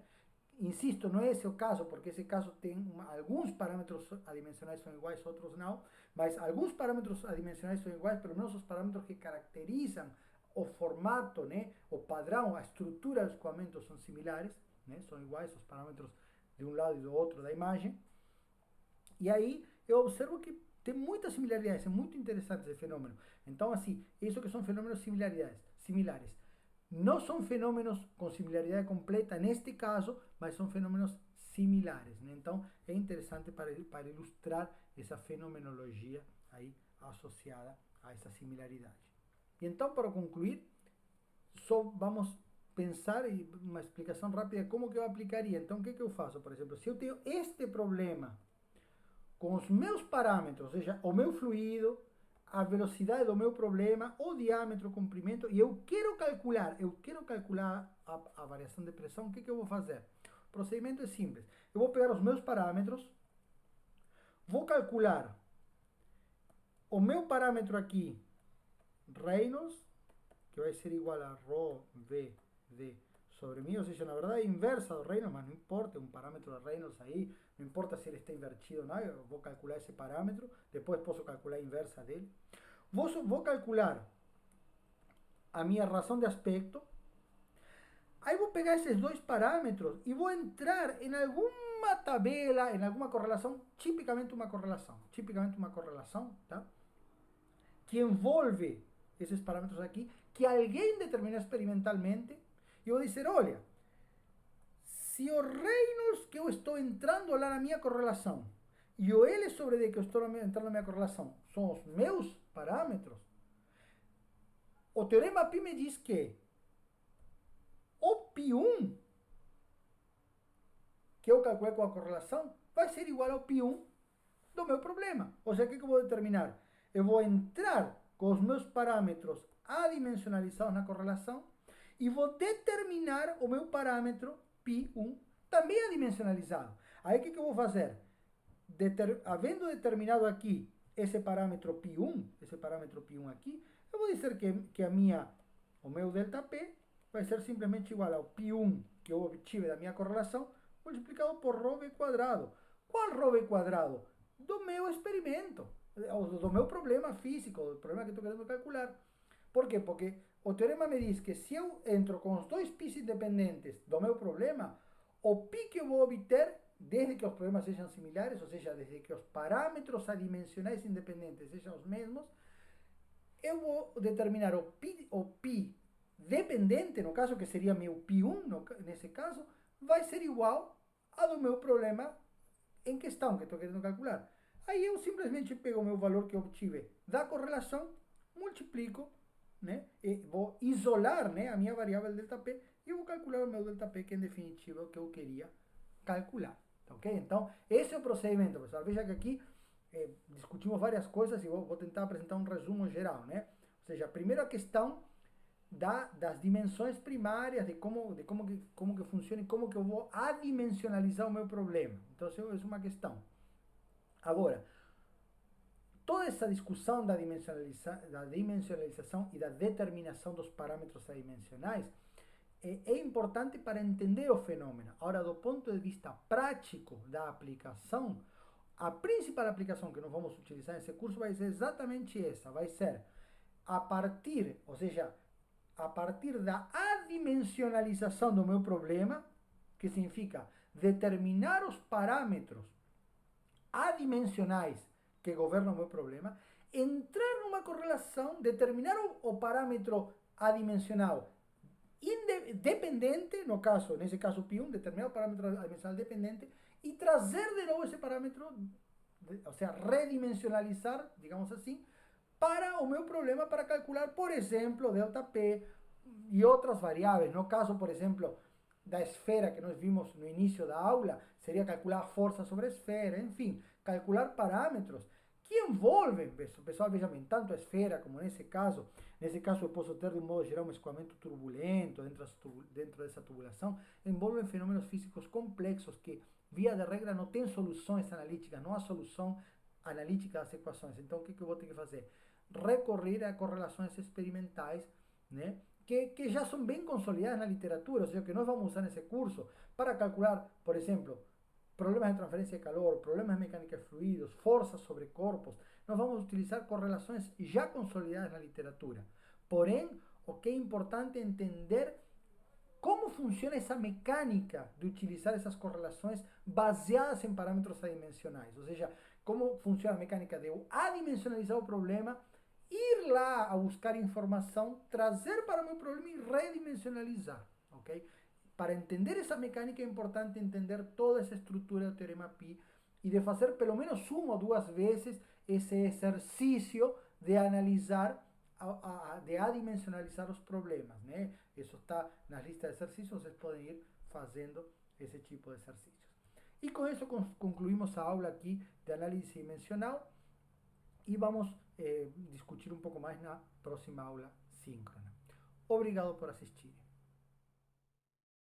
Insisto, não é esse o caso, porque esse caso tem alguns parâmetros adimensionais são iguais, outros não, mas alguns parâmetros adimensionais são iguais, pelo menos os parâmetros que caracterizam o formato, né, o padrão, a estrutura do escoamento são similares, né? São iguais os parâmetros de um lado e do outro da imagem. E aí eu observo que tem muitas similaridades, é muito interessante esse fenômeno. Então, assim, isso que são fenômenos similares. Não são fenômenos com similaridade completa neste caso, mas são fenômenos similares, né? Então, é interessante para ilustrar essa fenomenologia aí associada a essa similaridade. E então, para concluir, só vamos pensar em uma explicação rápida de como que eu aplicaria. Então, o que eu faço? Por exemplo, se eu tenho este problema com os meus parâmetros, ou seja, o meu fluido, a velocidade do meu problema, o diâmetro, o comprimento, e eu quero calcular a variação de pressão, o que eu vou fazer? O procedimento é simples. Eu vou pegar os meus parâmetros, vou calcular o meu parâmetro aqui, Reynolds, que vai ser igual a ρ v sobre mim, ou seja, na verdade é inversa do Reynolds, mas não importa, é um parâmetro de Reynolds aí, não importa se ele está invertido ou não, eu vou calcular esse parâmetro, depois posso calcular a inversa dele. Vou calcular a minha razão de aspecto, aí vou pegar esses dois parâmetros e vou entrar em alguma tabela, em alguma correlação, tipicamente uma correlação, tá? Que envolve esses parâmetros aqui, que alguém determinou experimentalmente, e eu vou dizer, olha, se o Reynolds que eu estou entrando lá na minha correlação e o L sobre D que eu estou entrando na minha correlação são os meus parâmetros, o teorema Pi me diz que o Pi1 que eu calculei com a correlação vai ser igual ao Pi1 do meu problema. Ou seja, o que eu vou determinar? Eu vou entrar com os meus parâmetros adimensionalizados na correlação e vou determinar o meu parâmetro Pi1 também adimensionalizado. Aí o que eu vou fazer? Havendo determinado aqui esse parâmetro Pi1 aqui, eu vou dizer que o meu ΔP vai ser simplesmente igual ao Pi1 que eu obtive da minha correlação multiplicado por ρv quadrado. Qual ρv quadrado? Do meu experimento, do meu problema físico, do problema que estou querendo calcular. Por quê? Porque o teorema me diz que se eu entro com os dois π's independentes do meu problema, o π que eu vou obter, desde que os problemas sejam similares, ou seja, desde que os parâmetros adimensionais independentes sejam os mesmos, eu vou determinar o π dependente, no caso que seria meu π1, nesse caso, vai ser igual ao do meu problema em questão, que estou querendo calcular. Aí eu simplesmente pego o meu valor que eu obtive da correlação, multiplico, né, e vou isolar, né, a minha variável ΔP e eu vou calcular o meu ΔP, que em definitiva é o que eu queria calcular. Ok? Então, esse é o procedimento, pessoal. Veja que aqui discutimos várias coisas e vou tentar apresentar um resumo geral, né? Ou seja, primeiro a questão das dimensões primárias, de como que funciona e como que eu vou adimensionalizar o meu problema. Então, essa é uma questão. Agora, toda essa discussão da dimensionalização e da determinação dos parâmetros adimensionais é importante para entender o fenômeno. Agora, do ponto de vista prático da aplicação, a principal aplicação que nós vamos utilizar nesse curso vai ser exatamente essa, vai ser a partir da adimensionalização do meu problema, que significa determinar os parâmetros adimensionais que governam o meu problema, entrar numa correlação, determinar o parâmetro adimensional dependente, nesse caso Pi1, determinar o parâmetro adimensional dependente e trazer de novo esse parâmetro, ou seja, redimensionalizar, digamos assim, para o meu problema, para calcular, por exemplo, ΔP e outras variáveis. No caso, por exemplo, da esfera que nós vimos no início da aula, seria calcular a força sobre a esfera, enfim, calcular parâmetros que envolvem, pessoal, vejam bem, tanto a esfera como nesse caso eu posso ter de um modo geral um escoamento turbulento dentro dessa tubulação, envolvem fenômenos físicos complexos que, via de regra, não tem soluções analíticas, não há solução analítica das equações. Então, o que eu vou ter que fazer? Recorrer a correlações experimentais, né? Que já são bem consolidadas na literatura, ou seja, que nós vamos usar nesse curso para calcular, por exemplo, problemas de transferência de calor, problemas de mecânica de fluidos, forças sobre corpos. Nós vamos utilizar correlações já consolidadas na literatura. Porém, o que é importante é entender como funciona essa mecânica de utilizar essas correlações baseadas em parâmetros adimensionais. Ou seja, como funciona a mecânica de eu adimensionalizar o problema, ir lá a buscar informação, trazer para o meu problema e redimensionalizar, ok? Para entender essa mecânica é importante entender toda essa estrutura do teorema Pi e de fazer pelo menos uma ou duas vezes esse exercício de analisar, de adimensionalizar os problemas, né? Isso está na lista de exercícios, vocês podem ir fazendo esse tipo de exercícios. E com isso concluímos a aula aqui de análise dimensional e vamos discutir um pouco mais na próxima aula síncrona. Obrigado por assistir.